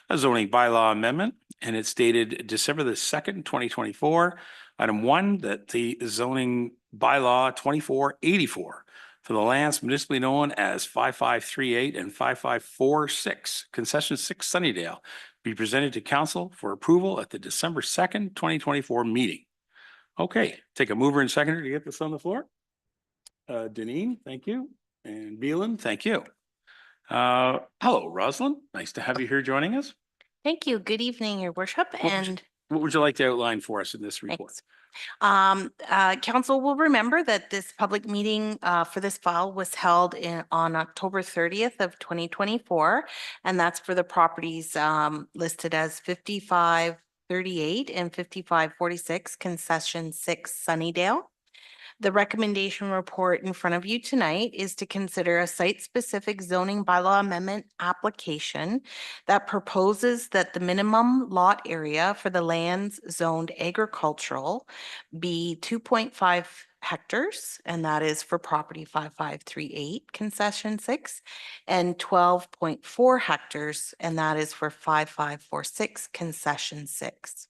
a zoning bylaw amendment, and it's dated December the 2nd, 2024. Item 1, that the zoning bylaw 2484 for the lands municipally known as 5538 and 5546, concession 6 Sunnydale, be presented to council for approval at the December 2nd, 2024 meeting. Okay, take a mover and seconder to get this on the floor. Deneen, thank you. And Beelan, thank you. Hello, Rosalind. Nice to have you here joining us. Thank you. Good evening, Your Worship. What would you like to outline for us in this report? Thanks. Council will remember that this public meeting for this file was held on October 30th of 2024, and that's for the properties listed as 5538 and 5546, concession 6 Sunnydale. The recommendation report in front of you tonight is to consider a site-specific zoning bylaw amendment application that proposes that the minimum lot area for the lands zoned agricultural be 2.5 hectares, and that is for property 5538 concession 6, and 12.4 hectares, and that is for 5546 concession 6.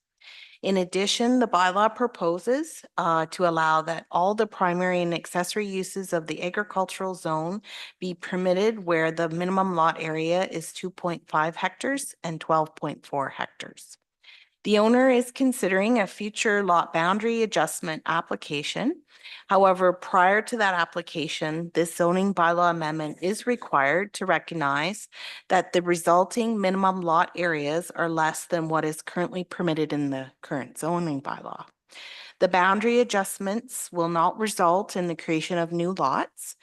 In addition, the bylaw proposes to allow that all the primary and accessory uses of the agricultural zone be permitted where the minimum lot area is 2.5 hectares and 12.4 hectares. The owner is considering a future lot boundary adjustment application. However, prior to that application, this zoning bylaw amendment is required to recognize that the resulting minimum lot areas are less than what is currently permitted in the current zoning bylaw. The boundary adjustments will not result in the creation of new lots.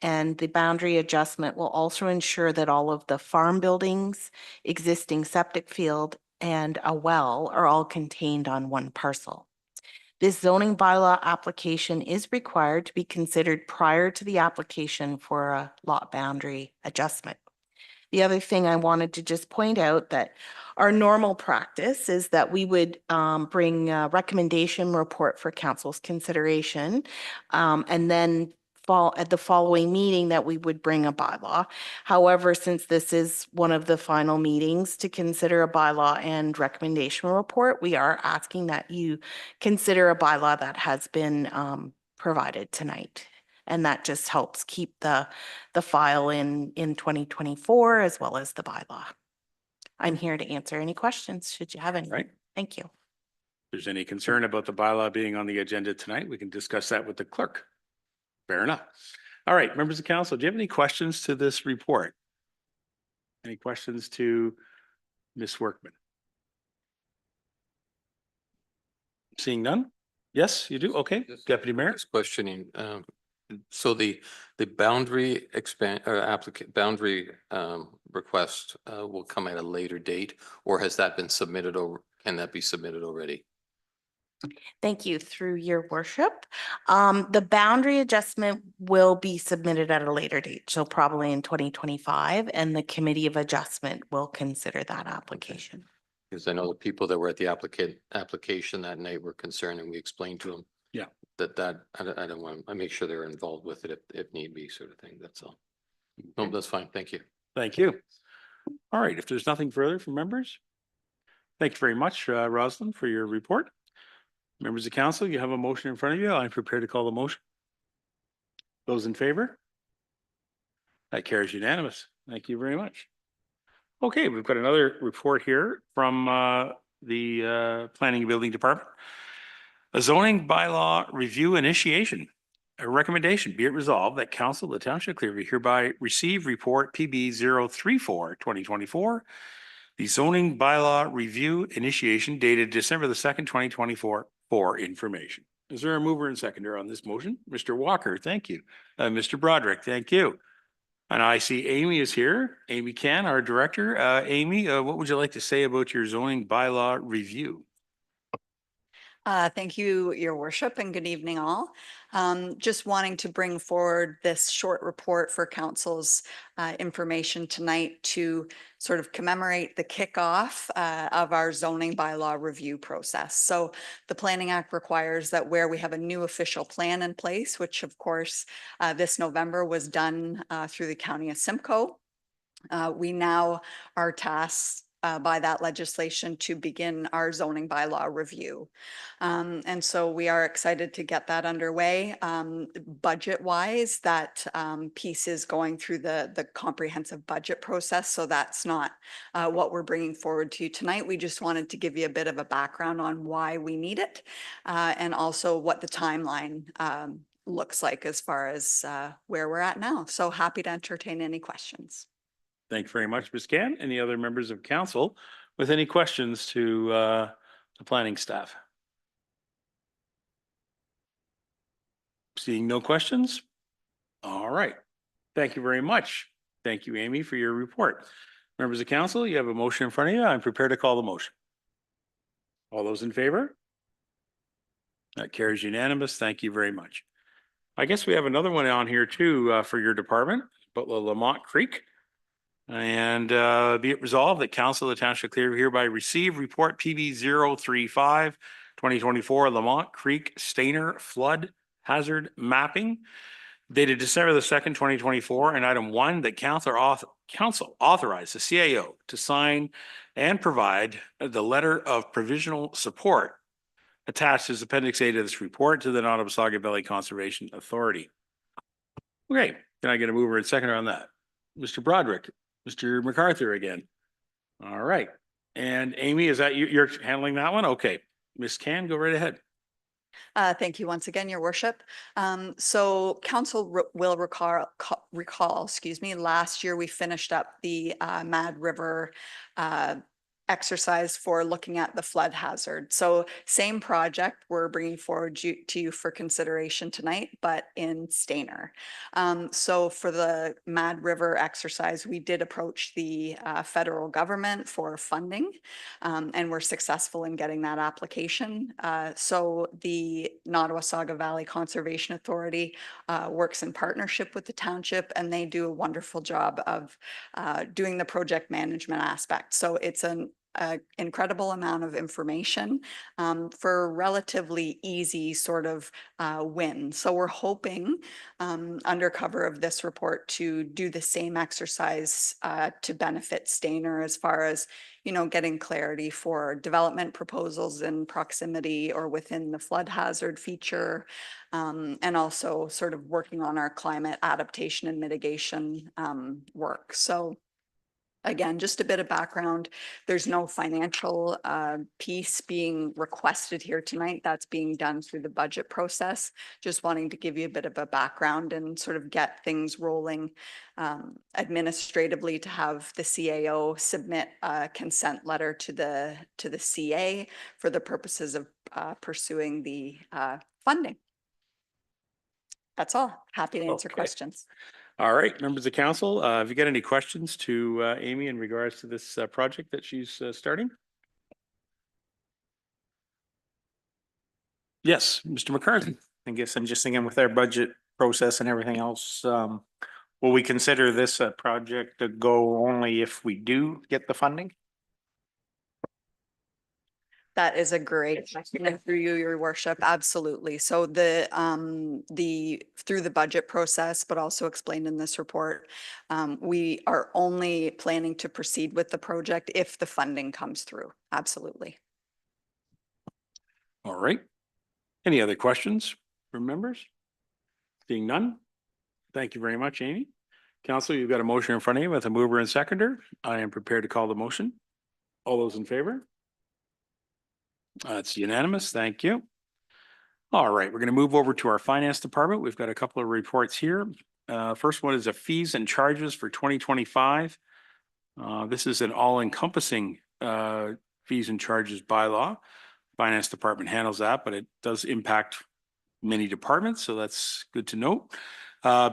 And the boundary adjustment will also ensure that all of the farm buildings, existing septic field, and a well are all contained on one parcel. This zoning bylaw application is required to be considered prior to the application for a lot boundary adjustment. The other thing I wanted to just point out that our normal practice is that we would bring a recommendation report for council's consideration, and then at the following meeting that we would bring a bylaw. However, since this is one of the final meetings to consider a bylaw and recommendation report, we are asking that you consider a bylaw that has been provided tonight. And that just helps keep the file in 2024 as well as the bylaw. I'm here to answer any questions, should you have any. Right. Thank you. If there's any concern about the bylaw being on the agenda tonight, we can discuss that with the clerk. Fair enough. All right, members of council, do you have any questions to this report? Any questions to Ms. Workman? Seeing none? Yes, you do? Okay, Deputy Mayor. Just questioning, so the boundary boundary request will come at a later date, or has that been submitted, or can that be submitted already? Thank you, through your worship. The boundary adjustment will be submitted at a later date, so probably in 2025, and the committee of adjustment will consider that application. Because I know the people that were at the application that night were concerned, and we explained to them. Yeah. I don't want, I make sure they're involved with it if need be, sort of thing, that's all. No, that's fine, thank you. Thank you. All right, if there's nothing further from members, thank you very much, Rosalind, for your report. Members of council, you have a motion in front of you. I'm prepared to call the motion. Those in favor? That carries unanimous. Thank you very much. Okay, we've got another report here from the Planning and Building Department. A zoning bylaw review initiation. A recommendation, be it resolved that council of the Township of Clearview hereby receive report PB 034/2024. The zoning bylaw review initiation dated December the 2nd, 2024 for information. Is there a mover and seconder on this motion? Mr. Walker, thank you. Mr. Broderick, thank you. And I see Amy is here. Amy Can, our director. Amy, what would you like to say about your zoning bylaw review? Thank you, Your Worship, and good evening all. Just wanting to bring forward this short report for council's information tonight to sort of commemorate the kickoff of our zoning bylaw review process. So the Planning Act requires that where we have a new official plan in place, which of course this November was done through the County of Simcoe, we now are tasked by that legislation to begin our zoning bylaw review. And so we are excited to get that underway. Budget wise, that piece is going through the comprehensive budget process. So that's not what we're bringing forward to you tonight. We just wanted to give you a bit of a background on why we need it and also what the timeline looks like as far as where we're at now. So happy to entertain any questions. Thank you very much, Ms. Can. Any other members of council with any questions to the planning staff? Seeing no questions? All right. Thank you very much. Thank you, Amy, for your report. Members of council, you have a motion in front of you. I'm prepared to call the motion. All those in favor? That carries unanimous. Thank you very much. I guess we have another one on here too, for your department, but Lamont Creek. And be it resolved that Council of the Township of Clearview hereby receive report PB 035 2024 Lamont Creek Stainer Flood Hazard Mapping dated December the 2nd, 2024, and item 1, that council authorize the CAO to sign and provide the letter of provisional support attached as Appendix A to this report to the Nottawasaga Valley Conservation Authority. Okay, can I get a mover and seconder on that? Mr. Broderick, Mr. MacArthur again. All right. And Amy, is that you? You're handling that one? Okay. Ms. Can, go right ahead. Thank you once again, Your Worship. So council will recall, excuse me, last year we finished up the Mad River exercise for looking at the flood hazard. So same project we're bringing forward to you for consideration tonight, but in Stainer. So for the Mad River exercise, we did approach the federal government for funding, and we're successful in getting that application. So the Nottawasaga Valley Conservation Authority works in partnership with the township, and they do a wonderful job of doing the project management aspect. So it's an incredible amount of information for relatively easy sort of win. So we're hoping under cover of this report to do the same exercise to benefit Stainer as far as, you know, getting clarity for development proposals in proximity or within the flood hazard feature, and also sort of working on our climate adaptation and mitigation work. So again, just a bit of background. There's no financial piece being requested here tonight. That's being done through the budget process. Just wanting to give you a bit of a background and sort of get things rolling administratively to have the CAO submit a consent letter to the CA for the purposes of pursuing the funding. That's all. Happy to answer questions. All right, members of council, have you got any questions to Amy in regards to this project that she's starting? Yes, Mr. McCarthy. I guess I'm just thinking with our budget process and everything else, will we consider this a project to go only if we do get the funding? That is a great question through you, Your Worship. Absolutely. So through the budget process, but also explained in this report, we are only planning to proceed with the project if the funding comes through. Absolutely. All right. Any other questions from members? Seeing none. Thank you very much, Amy. Council, you've got a motion in front of you with a mover and seconder. I am prepared to call the motion. All those in favor? It's unanimous. Thank you. All right, we're going to move over to our finance department. We've got a couple of reports here. First one is a fees and charges for 2025. This is an all-encompassing fees and charges bylaw. Finance department handles that, but it does impact many departments, so that's good to note.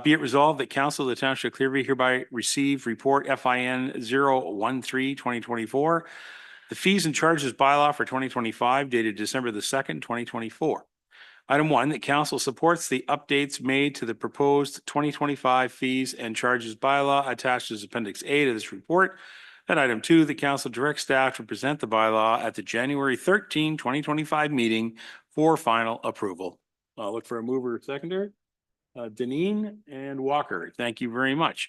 Be it resolved that Council of the Township of Clearview hereby receive report FIN 013-2024. The fees and charges bylaw for 2025 dated December the 2nd, 2024. Item 1, that council supports the updates made to the proposed 2025 fees and charges bylaw attached as Appendix A to this report. And item 2, the council directs staff to present the bylaw at the January 13, 2025 meeting for final approval. I'll look for a mover or seconder. Deneen and Walker, thank you very much.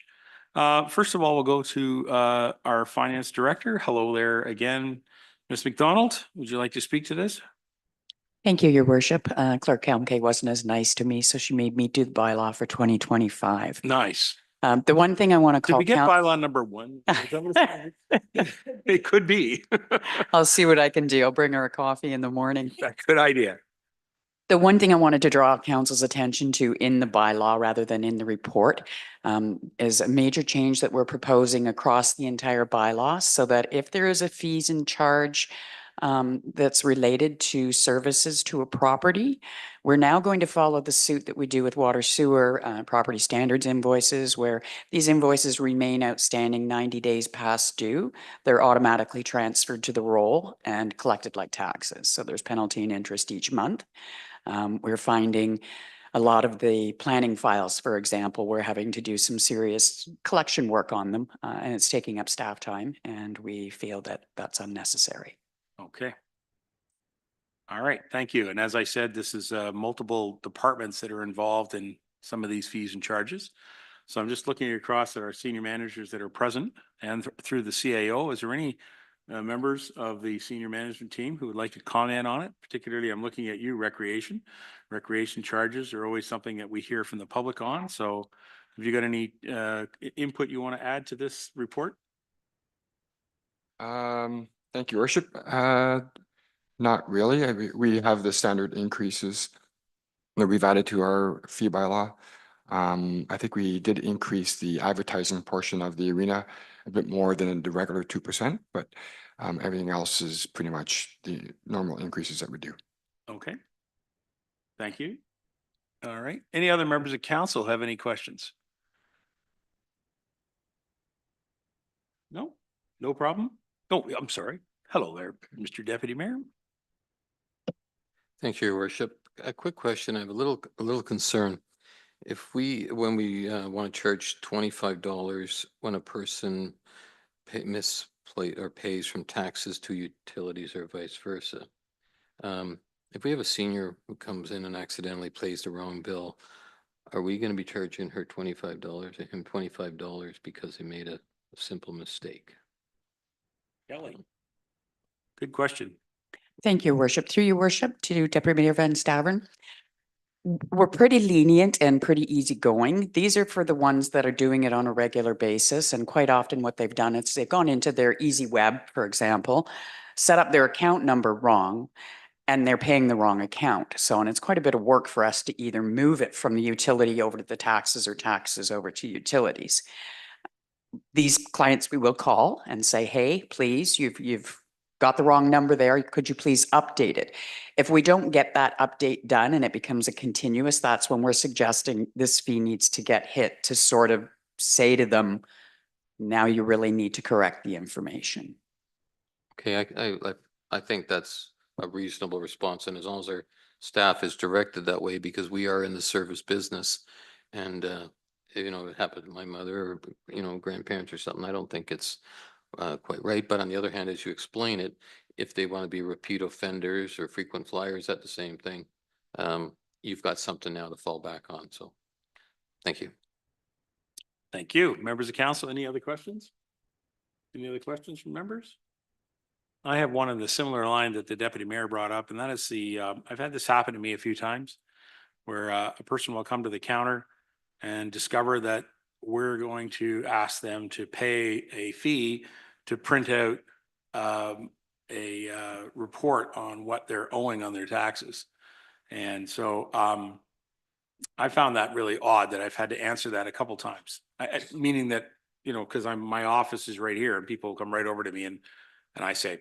First of all, we'll go to our finance director. Hello there again. Ms. McDonald, would you like to speak to this? Thank you, Your Worship. Clerk Helmke wasn't as nice to me, so she made me do the bylaw for 2025. Nice. The one thing I want to Did call we get bylaw number 1? It could be. I'll see what I can do. I'll bring her a coffee in the morning. Good idea. The one thing I wanted to draw council's attention to in the bylaw rather than in the report is a major change that we're proposing across the entire bylaw so that if there is a fees and charge that's related to services to a property, we're now going to follow the suit that we do with water sewer property standards invoices, where these invoices remain outstanding 90 days past due. They're automatically transferred to the roll and collected like taxes. So there's penalty and interest each month. We're finding A lot of the planning files, for example, we're having to do some serious collection work on them, and it's taking up staff time, and we feel that that's unnecessary. Okay. All right, thank you. And as I said, this is multiple departments that are involved in some of these fees and charges. So I'm just looking across at our senior managers that are present and through the CAO. Is there any members of the senior management team who would like to comment on it? Particularly, I'm looking at you, recreation. Recreation charges are always something that we hear from the public on. So have you got any input you want to add to this report? Thank you, Worship. Not really. We have the standard increases that we've added to our fee bylaw. I think we did increase the advertising portion of the arena a bit more than the regular 2%, but everything else is pretty much the normal increases that we do. Okay. Thank you. All right. Any other members of council have any questions? No, no problem. Oh, I'm sorry. Hello there, Mr. Deputy Mayor. Thank you, Your Worship. A quick question. I have a little concern. If when we want to charge $25 when a person misplate or pays from taxes to utilities or vice versa. If we have a senior who comes in and accidentally pays the wrong bill, are we going to be charging her $25 and him $25 because he made a simple mistake? Kelly. Good question. Thank you, Worship. Through your Worship to Deputy Mayor Van Staveren. We're pretty lenient and pretty easygoing. These are for the ones that are doing it on a regular basis. And quite often what they've done is they've gone into their Easy Web, for example, set up their account number wrong, and they're paying the wrong account. So, and it's quite a bit of work for us to either move it from the utility over to the taxes or taxes over to utilities. These clients we will call and say, hey, please, you've got the wrong number there. Could you please update it? If we don't get that update done and it becomes a continuous, that's when we're suggesting this fee needs to get hit to sort of say to them, now you really need to correct the information. Okay, I think that's a reasonable response, and as long as our staff is directed that way, because we are in the service business, and it happened to my mother or grandparents or something. I don't think it's quite right. But on the other hand, as you explain it, if they want to be repeat offenders or frequent flyers, that's the same thing. You've got something now to fall back on. So, thank you. Thank you. Members of council, any other questions? Any other questions from members? I have one in the similar line that the deputy mayor brought up, and that is I've had this happen to me a few times where a person will come to the counter and discover that we're going to ask them to pay a fee to print out a report on what they're owing on their taxes. And so I found that really odd that I've had to answer that a couple times, meaning that, because my office is right here and people come right over to me and I say,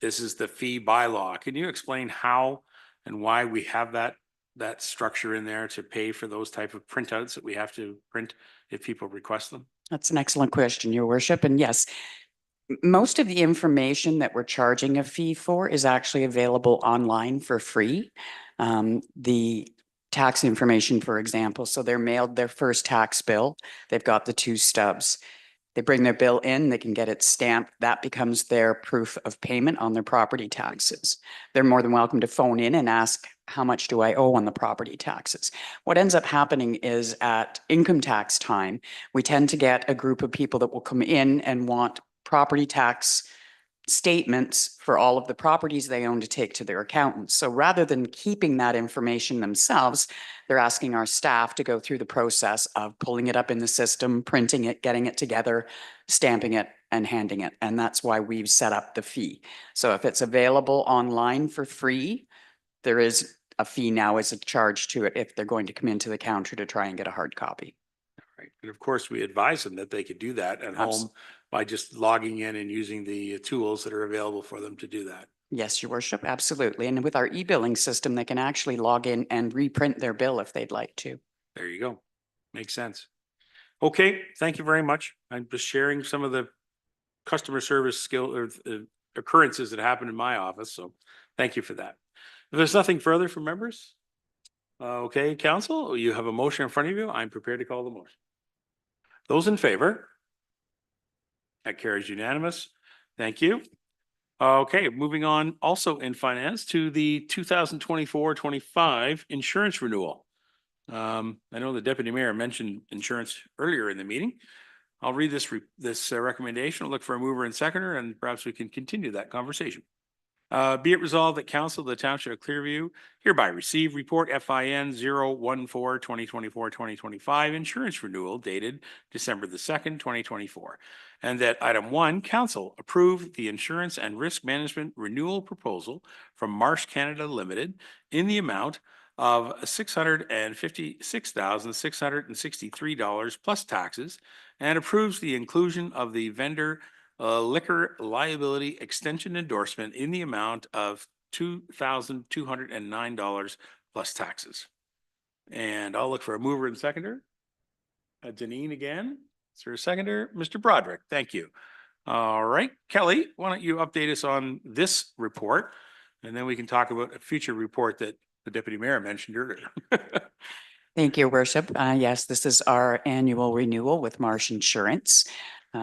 this is the fee bylaw. Can you explain how and why we have that structure in there to pay for those type of printouts that we have to print if people request them? That's an excellent question, Your Worship. And yes, most of the information that we're charging a fee for is actually available online for free. The tax information, for example, so they're mailed their first tax bill. They've got the 2 stubs. They bring their bill in, they can get it stamped. That becomes their proof of payment on their property taxes. They're more than welcome to phone in and ask, how much do I owe on the property taxes? What ends up happening is at income tax time, we tend to get a group of people that will come in and want property tax statements for all of the properties they own to take to their accountants. So rather than keeping that information themselves, they're asking our staff to go through the process of pulling it up in the system, printing it, getting it together, stamping it, and handing it. And that's why we've set up the fee. So if it's available online for free, there is a fee now as a charge to it if they're going to come into the counter to try and get a hard copy. Right. And of course, we advise them that they could do that at home by just logging in and using the tools that are available for them to do that. Yes, Your Worship, absolutely. And with our e-billing system, they can actually log in and reprint their bill if they'd like to. There you go. Makes sense. Okay, thank you very much. I'm just sharing some of the customer service skill or occurrences that happened in my office. So thank you for that. If there's nothing further from members, Okay, council, you have a motion in front of you. I'm prepared to call the motion. Those in favor? That carries unanimous. Thank you. Okay, moving on also in finance to the 2024-25 insurance renewal. I know the deputy mayor mentioned insurance earlier in the meeting. I'll read this recommendation. I'll look for a mover and seconder, and perhaps we can continue that conversation. Be it resolved that council of the township of Clearview hereby receive report FIN 014-2024-2025 insurance renewal dated December the 2nd, 2024. And that item 1, council approve the insurance and risk management renewal proposal from Marsh Canada Limited in the amount of $656,663 plus taxes, and approves the inclusion of the vendor liquor liability extension endorsement in the amount of $2,209 plus taxes. And I'll look for a mover and seconder. Janine again. Is there a seconder? Mr. Broderick, thank you. All right, Kelly, why don't you update us on this report? And then we can talk about a future report that the deputy mayor mentioned earlier. Thank you, Your Worship. Yes, this is our annual renewal with Marsh Insurance.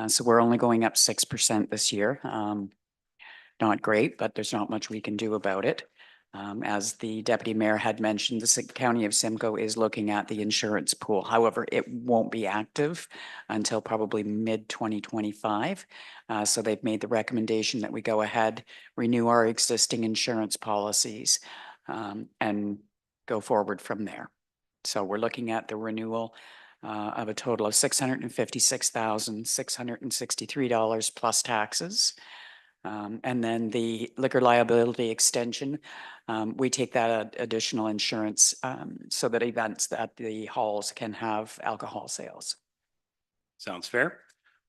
So we're only going up 6% this year. Not great, but there's not much we can do about it. As the deputy mayor had mentioned, the county of Simcoe is looking at the insurance pool. However, it won't be active until probably mid-2025. So they've made the recommendation that we go ahead, renew our existing insurance policies, and go forward from there. So we're looking at the renewal of a total of $656,663 plus taxes. And then the liquor liability extension, we take that additional insurance so that events at the halls can have alcohol sales. Sounds fair.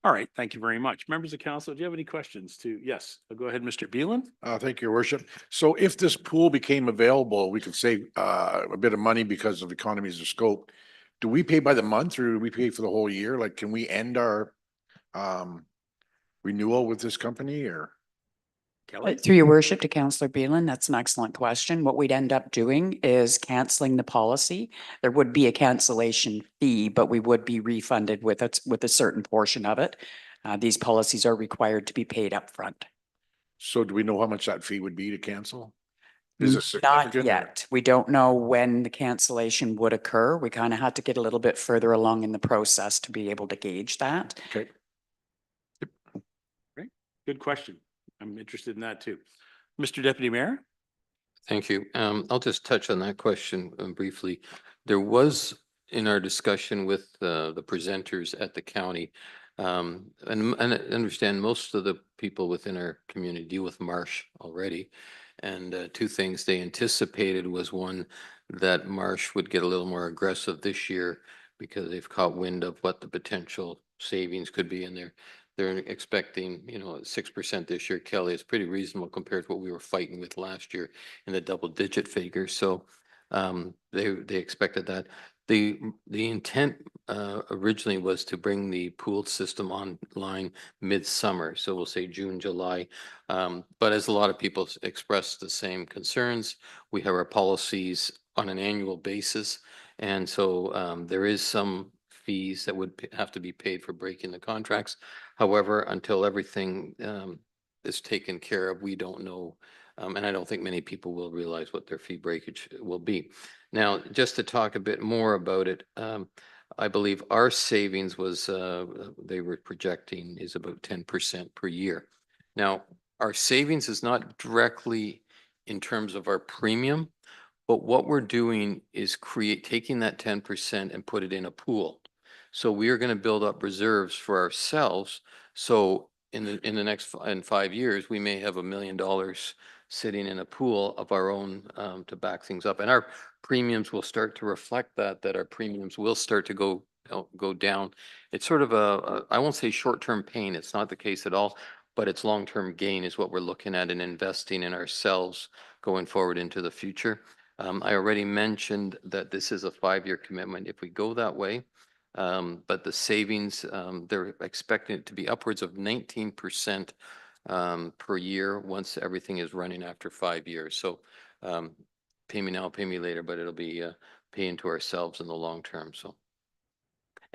All right, thank you very much. Members of council, do you have any questions to? Yes, go ahead, Mr. Beelan. Thank you, Your Worship. So if this pool became available, we could save a bit of money because of economies of scope. Do we pay by the month or do we pay for the whole year? Like, can we end our renewal with this company or? Kelly? Through Your Worship to Councillor Beelan, that's an excellent question. What we'd end up doing is canceling the policy. There would be a cancellation fee, but we would be refunded with a certain portion of it. These policies are required to be paid upfront. So do we know how much that fee would be to cancel? Is it Not significant? yet. We don't know when the cancellation would occur. We kind of had to get a little bit further along in the process to be able to gauge that. Okay. Great. Good question. I'm interested in that too. Mr. Deputy Mayor? Thank you. I'll just touch on that question briefly. There was in our discussion with the presenters at the county, and I understand most of the people within our community deal with Marsh already. And two things they anticipated was one, that Marsh would get a little more aggressive this year because they've caught wind of what the potential savings could be in there. They're expecting, 6% this year. Kelly, is pretty reasonable compared to what we were fighting with last year in the double-digit figures. So they expected that. The intent originally was to bring the pooled system online midsummer. So we'll say June, July. But as a lot of people expressed the same concerns, we have our policies on an annual basis. And so there is some fees that would have to be paid for breaking the contracts. However, until everything is taken care of, we don't know. And I don't think many people will realize what their fee breakage will be. Now, just to talk a bit more about it, I believe our savings was, they were projecting is about 10% per year. Now, our savings is not directly in terms of our premium, but what we're doing is taking that 10% and put it in a pool. So we are going to build up reserves for ourselves. So in the next 5 years, we may have $1 million sitting in a pool of our own to back things up. And our premiums will start to reflect that our premiums will start to go down. It's sort of I won't say short-term pain. It's not the case at all, but it's long-term gain is what we're looking at and investing in ourselves going forward into the future. I already mentioned that this is a 5-year commitment if we go that way. But the savings, they're expecting it to be upwards of 19% per year once everything is running after 5 years. So pay me now, pay me later, but it'll be paying to ourselves in the long term, so.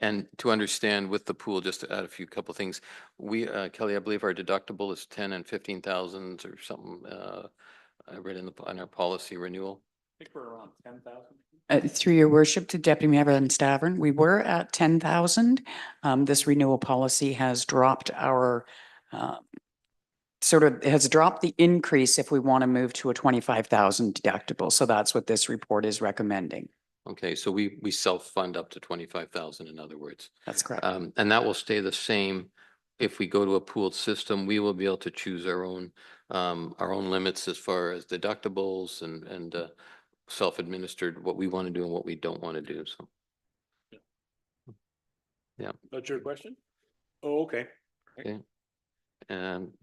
And to understand with the pool, just to add a few couple things, we, Kelly, I believe our deductible is 10 and 15,000 or something. I read in our policy renewal. I think we're around 10,000. Through your worship to Deputy Mayor Van Stavern, we were at 10,000. This renewal policy has dropped our has dropped the increase if we want to move to a 25,000 deductible. So that's what this report is recommending. Okay, so we self-fund up to 25,000, in other words. That's correct. And that will stay the same. If we go to a pooled system, we will be able to choose our own limits as far as deductibles and self-administered, what we want to do and what we don't want to do, so. Yeah. That's your question? Oh, okay. Okay.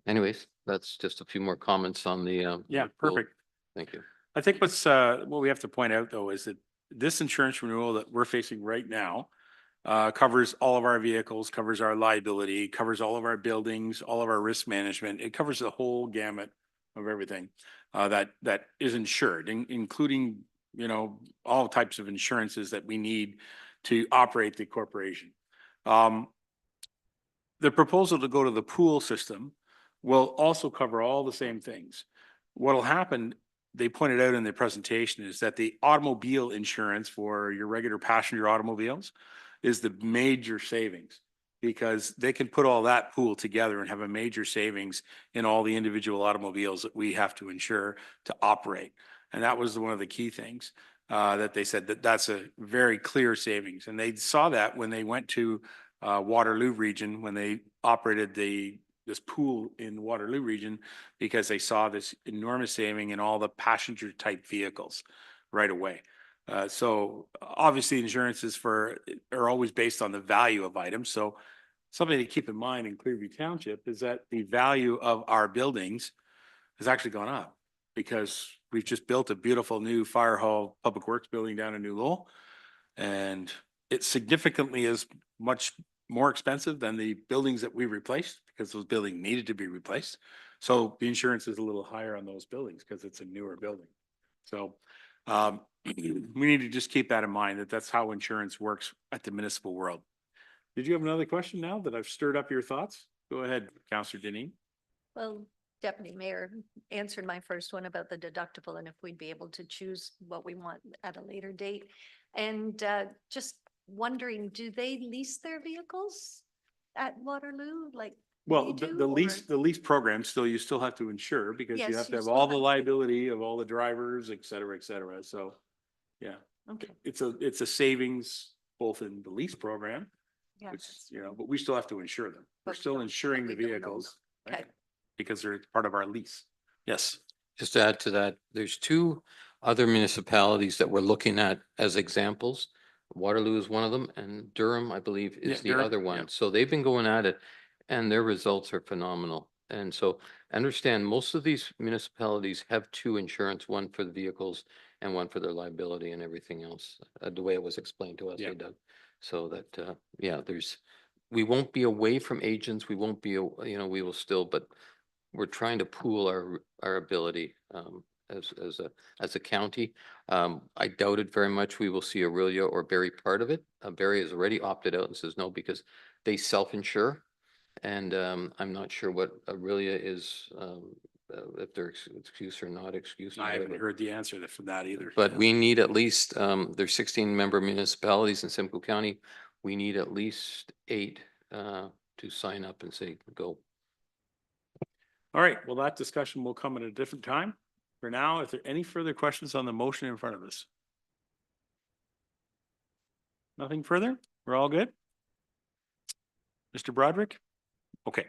Anyways, that's just a few more comments on the. Yeah, the pool. perfect. Thank you. I think what we have to point out though is that this insurance renewal that we're facing right now covers all of our vehicles, covers our liability, covers all of our buildings, all of our risk management. It covers the whole gamut of everything that is insured, including, you know, all types of insurances that we need to operate the corporation. The proposal to go to the pool system will also cover all the same things. What'll happen, they pointed out in their presentation, is that the automobile insurance for your regular passenger automobiles is the major savings, because they can put all that pool together and have a major savings in all the individual automobiles that we have to insure to operate. And that was one of the key things that they said that's a very clear savings. And they saw that when they went to Waterloo region, when they operated this pool in Waterloo region, because they saw this enormous saving in all the passenger type vehicles right away. So obviously insurances are always based on the value of items. So something to keep in mind in Clearview Township is that the value of our buildings has actually gone up, because we've just built a beautiful new fire hall public works building down in New Lowell. And it significantly is much more expensive than the buildings that we replaced, because those buildings needed to be replaced. So the insurance is a little higher on those buildings because it's a newer building. So we need to just keep that in mind, that that's how insurance works at the municipal world. Did you have another question now that I've stirred up your thoughts? Go ahead, Councillor Deneen. Well, Deputy Mayor answered my first one about the deductible and if we'd be able to choose what we want at a later date. And just wondering, do they lease their vehicles at Waterloo? Like, Well, we do, the or- lease program you still have to insure, because you Yes, have to you have still all the have to. liability of all the drivers, et cetera, et cetera. So, yeah, Okay, it's a savings both in the lease program, yeah. which, you know, but we still have to insure them. We're But we still don't- insuring the but we don't know vehicles. them. Okay. Because they're part of our lease. Yes. Just to add to that, there's two other municipalities that we're looking at as examples. Waterloo is one of them, and Durham, I believe, Yeah, is the Durham, other yeah. one. So they've been going at it and their results are phenomenal. And so understand, most of these municipalities have two insurance, one for the vehicles and one for their liability and everything else, the way it was explained to us, Yeah. Doug. So that, yeah, we won't be away from agents. We won't be, we will still, but we're trying to pool our ability as a county. I doubt it very much we will see Aurelia or Barrie part of it. Barrie has already opted out and says no, because they self-insure. And I'm not sure what Aurelia is, if they're excuse or not excuse. I haven't heard the answer for that either. But we need at least, there's 16 member municipalities in Simcoe County. We need at least 8 to sign up and say, go. All right, well, that discussion will come at a different time. For now, if there are any further questions on the motion in front of us? Nothing further? We're all good? Mr. Broderick? Okay.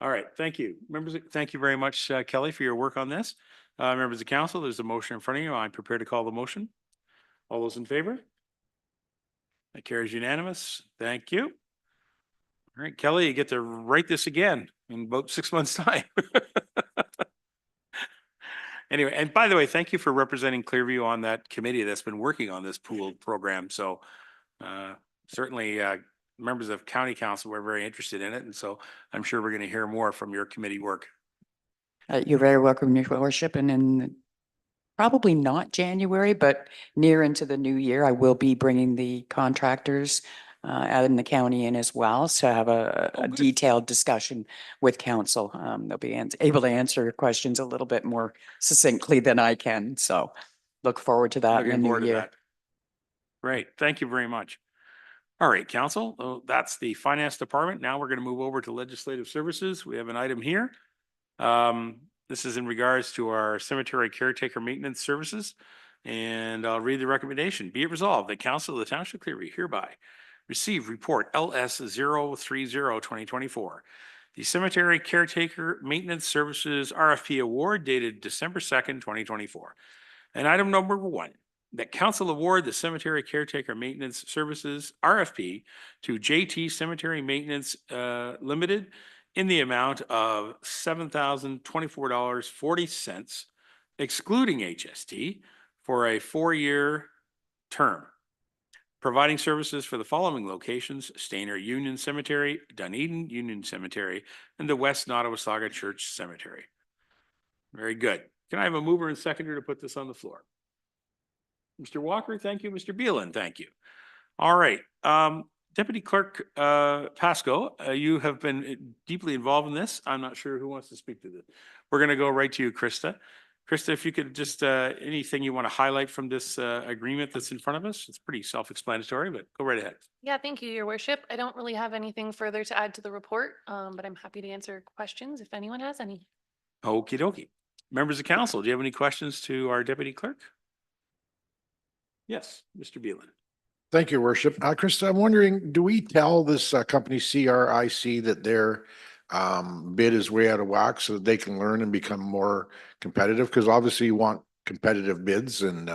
All right, thank you. Members, thank you very much, Kelly, for your work on this. Members of council, there's a motion in front of you. I'm prepared to call the motion. All those in favor? That carries unanimous. Thank you. All right, Kelly, you get to write this again in about 6 months' time. Anyway, and by the way, thank you for representing Clearview on that committee that's been working on this pool program. So certainly members of county council were very interested in it. And so I'm sure we're going to hear more from your committee work. You're very welcome, Your Worship. And in Probably not January, but near into the new year, I will be bringing the contractors out in the county in as well. So have Oh, a good. detailed discussion with council. They'll be able to answer questions a little bit more succinctly than I can. So look forward to that in the Looking new forward to year. that. Great. Thank you very much. All right, council, that's the finance department. Now we're going to move over to legislative services. We have an item here. This is in regards to our cemetery caretaker maintenance services. And I'll read the recommendation. Be it resolved that council of the township of Clearview hereby receive report LS 030-2024. The cemetery caretaker maintenance services RFP award dated December 2nd, 2024. And item number 1, that council award the cemetery caretaker maintenance services RFP to JT Cemetery Maintenance Limited in the amount of $7,024.40, excluding HST, for a 4-year term, providing services for the following locations: Stainer Union Cemetery, Dunedin Union Cemetery, and the West Nottawasaga Church Cemetery. Very good. Can I have a mover and seconder to put this on the floor? Mr. Walker, thank you. Mr. Beelan, thank you. All right. Deputy Clerk Pasco, you have been deeply involved in this. I'm not sure who wants to speak to this. We're going to go right to you, Krista. Krista, if you could just, anything you want to highlight from this agreement that's in front of us? It's pretty self-explanatory, but go right ahead. Yeah, thank you, Your Worship. I don't really have anything further to add to the report, but I'm happy to answer questions if anyone has any. Okie dokie. Members of council, do you have any questions to our deputy clerk? Yes, Mr. Beelan. Thank you, Worship. Krista, I'm wondering, do we tell this company CRIC that their bid is way out of whack so that they can learn and become more competitive? Because obviously you want competitive bids, and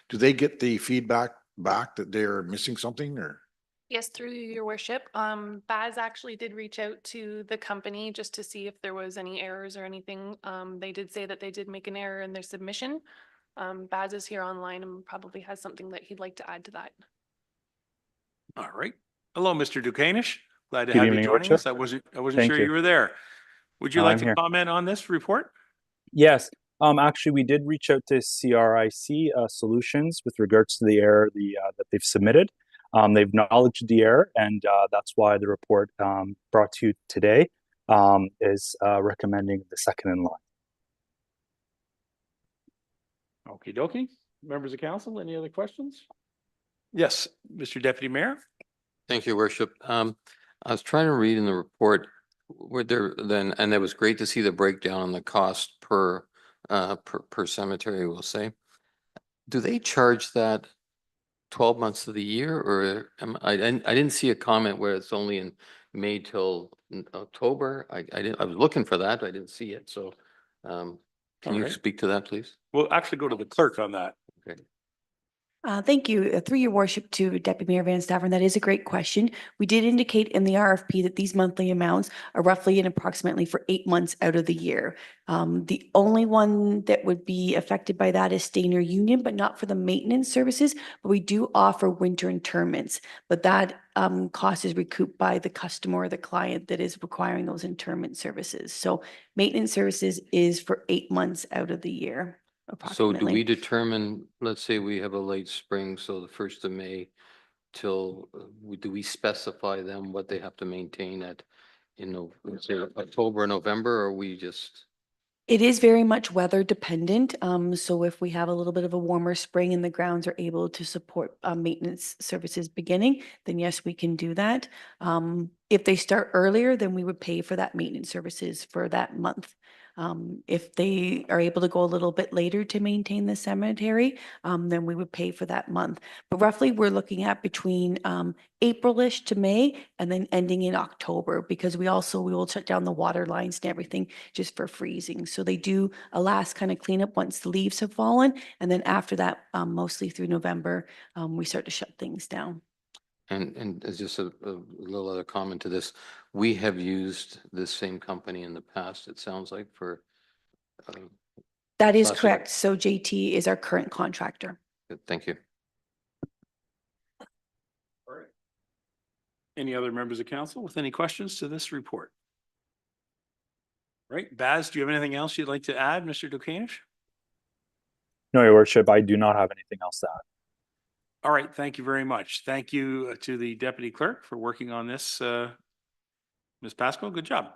do they get the feedback back that they're missing something, or? Yes, through you, Your Worship. Baz actually did reach out to the company just to see if there was any errors or anything. They did say that they did make an error in their submission. Baz is here online and probably has something that he'd like to add to that. All right. Hello, Mr. Duquesnish. Glad to Good have you evening, joining Worship. us. I wasn't Thank sure you. you were there. Would you like I'm to here. comment on this report? Yes, actually, we did reach out to CRIC Solutions with regards to the error that they've submitted. They've acknowledged the error, and that's why the report brought to you today is recommending the second in line. Okie dokie. Members of council, any other questions? Yes, Mr. Deputy Mayor. Thank you, Worship. I was trying to read in the report where there then, and it was great to see the breakdown on the cost per cemetery, we'll say. Do they charge that 12 months of the year, or I didn't see a comment where it's only in May till October. I was looking for that. I didn't see it. So can you right. speak to that, please? We'll actually go to the clerk on that. Okay. Thank you. Through your worship to Deputy Mayor Van Staveren, that is a great question. We did indicate in the RFP that these monthly amounts are roughly and approximately for 8 months out of the year. The only one that would be affected by that is Stainer Union, but not for the maintenance services. But we do offer winter interments, but that cost is recouped by the customer or the client that is requiring those interment services. So maintenance services is for 8 months out of the year. So do we determine, let's say we have a late spring, so the 1st of May till, do we specify them what they have to maintain at, let's say October and November, or we just? It is very much weather dependent. So if we have a little bit of a warmer spring and the grounds are able to support maintenance services beginning, then yes, we can do that. If they start earlier, then we would pay for that maintenance services for that month. If they are able to go a little bit later to maintain the cemetery, then we would pay for that month. But roughly, we're looking at between April-ish to May and then ending in October, because we will shut down the water lines and everything just for freezing. So they do a last kind of cleanup once the leaves have fallen. And then after that, mostly through November, we start to shut things down. And as just a little other comment to this, we have used this same company in the past, it sounds like, for. That is last year. correct. So JT is our current contractor. Good, thank you. All right. Any other members of council with any questions to this report? Right, Baz, do you have anything else you'd like to add, Mr. Duquesnish? No, your worship, I do not have anything else to add. All right, thank you very much. Thank you to the deputy clerk for working on this. Ms. Pascal, good job.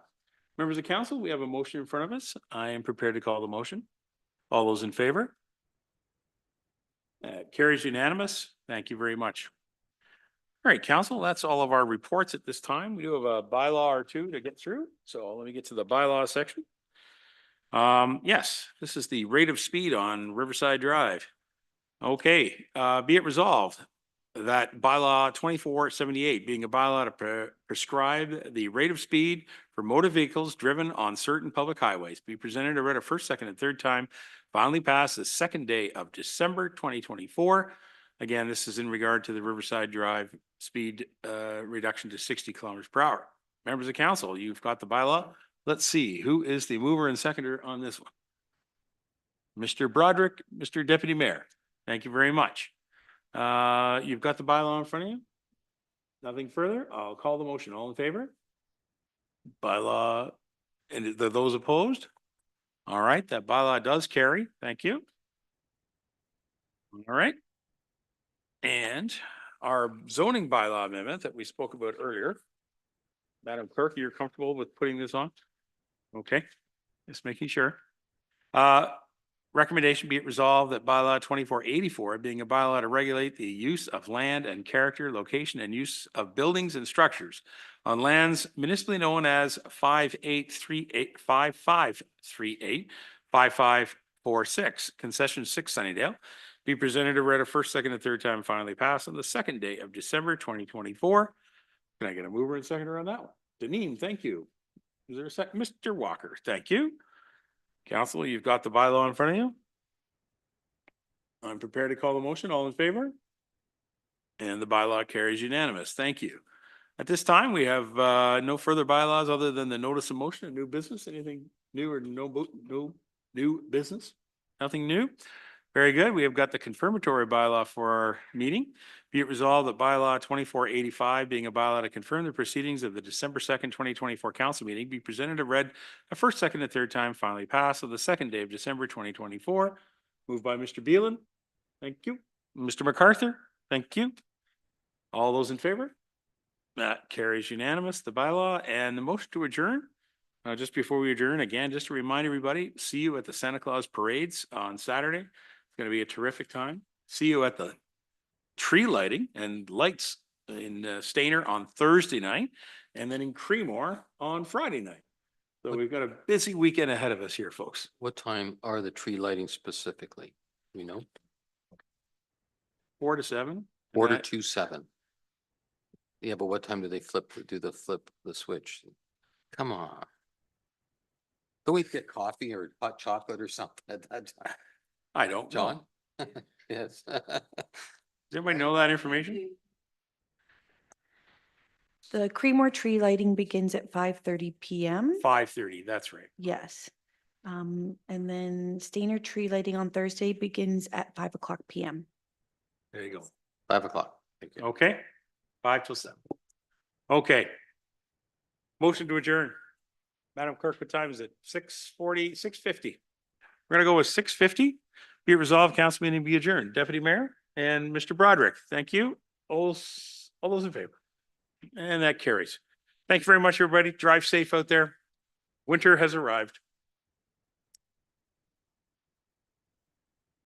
Members of council, we have a motion in front of us. I am prepared to call the motion. All those in favor? Carries unanimous. Thank you very much. All right, council, that's all of our reports at this time. We do have a bylaw or two to get through. So let me get to the bylaw section. Yes, this is the rate of speed on Riverside Drive. Okay, be it resolved that bylaw 2478 being a bylaw to prescribe the rate of speed for motor vehicles driven on certain public highways be presented or read a first, second, and third time, finally passed the second day of December 2024. Again, this is in regard to the Riverside Drive speed reduction to 60 kilometers per hour. Members of council, you've got the bylaw. Let's see, who is the mover and seconder on this one? Mr. Broderick, Mr. Deputy Mayor. Thank you very much. You've got the bylaw in front of you? Nothing further? I'll call the motion. All in favor? Bylaw, and those opposed? All right, that bylaw does carry. Thank you. All right. And our zoning bylaw amendment that we spoke about earlier. Madam Clerk, you're comfortable with putting this on? Okay, just making sure. Recommendation be it resolved that bylaw 2484 being a bylaw to regulate the use of land and character, location, and use of buildings and structures on lands municipally known as 5546 Concession 6 Sunnydale be presented or read a first, second, and third time, finally passed on the second day of December 2024. Can I get a mover and seconder on that one? Deneen, thank you. Is there a second? Mr. Walker, thank you. Council, you've got the bylaw in front of you. I'm prepared to call the motion. All in favor? And the bylaw carries unanimous. Thank you. At this time, we have no further bylaws other than the notice of motion and new business. Anything new or no new business? Nothing new? Very good. We have got the confirmatory bylaw for our meeting. Be it resolved that bylaw 2485 being a bylaw to confirm the proceedings of the December 2nd, 2024 council meeting be presented and read a first, second, and third time, finally passed on the second day of December 2024. Moved by Mr. Beelan. Thank you. Mr. MacArthur. Thank you. All those in favor? That carries unanimous, the bylaw and the motion to adjourn. Just before we adjourn, again, just to remind everybody, see you at the Santa Claus parades on Saturday. It's going to be a terrific time. See you at the tree lighting and lights in Stainer on Thursday night, and then in Creemore on Friday night. So we've got a busy weekend ahead of us here, folks. What time are the tree lighting specifically? You know? 4 to 7. 4 to 7. Yeah, but what time do they flip the switch? Come on. Don't we get coffee or hot chocolate or something at that time? I don't know. John? Yes. Does everybody know that information? The Creemore tree lighting begins at 5:30 p.m. 5:30, that's right. Yes. And then Stainer tree lighting on Thursday begins at 5 o'clock p.m. There you go. 5 o'clock. Okay, 5 till 7. Okay. Motion to adjourn. Madam Clerk, what time is it? 6:40, 6:50. We're gonna go with 6:50. Be it resolved, council meeting be adjourned. Deputy Mayor and Mr. Broderick, thank you. All those in favor? And that carries. Thank you very much, everybody. Drive safe out there. Winter has arrived.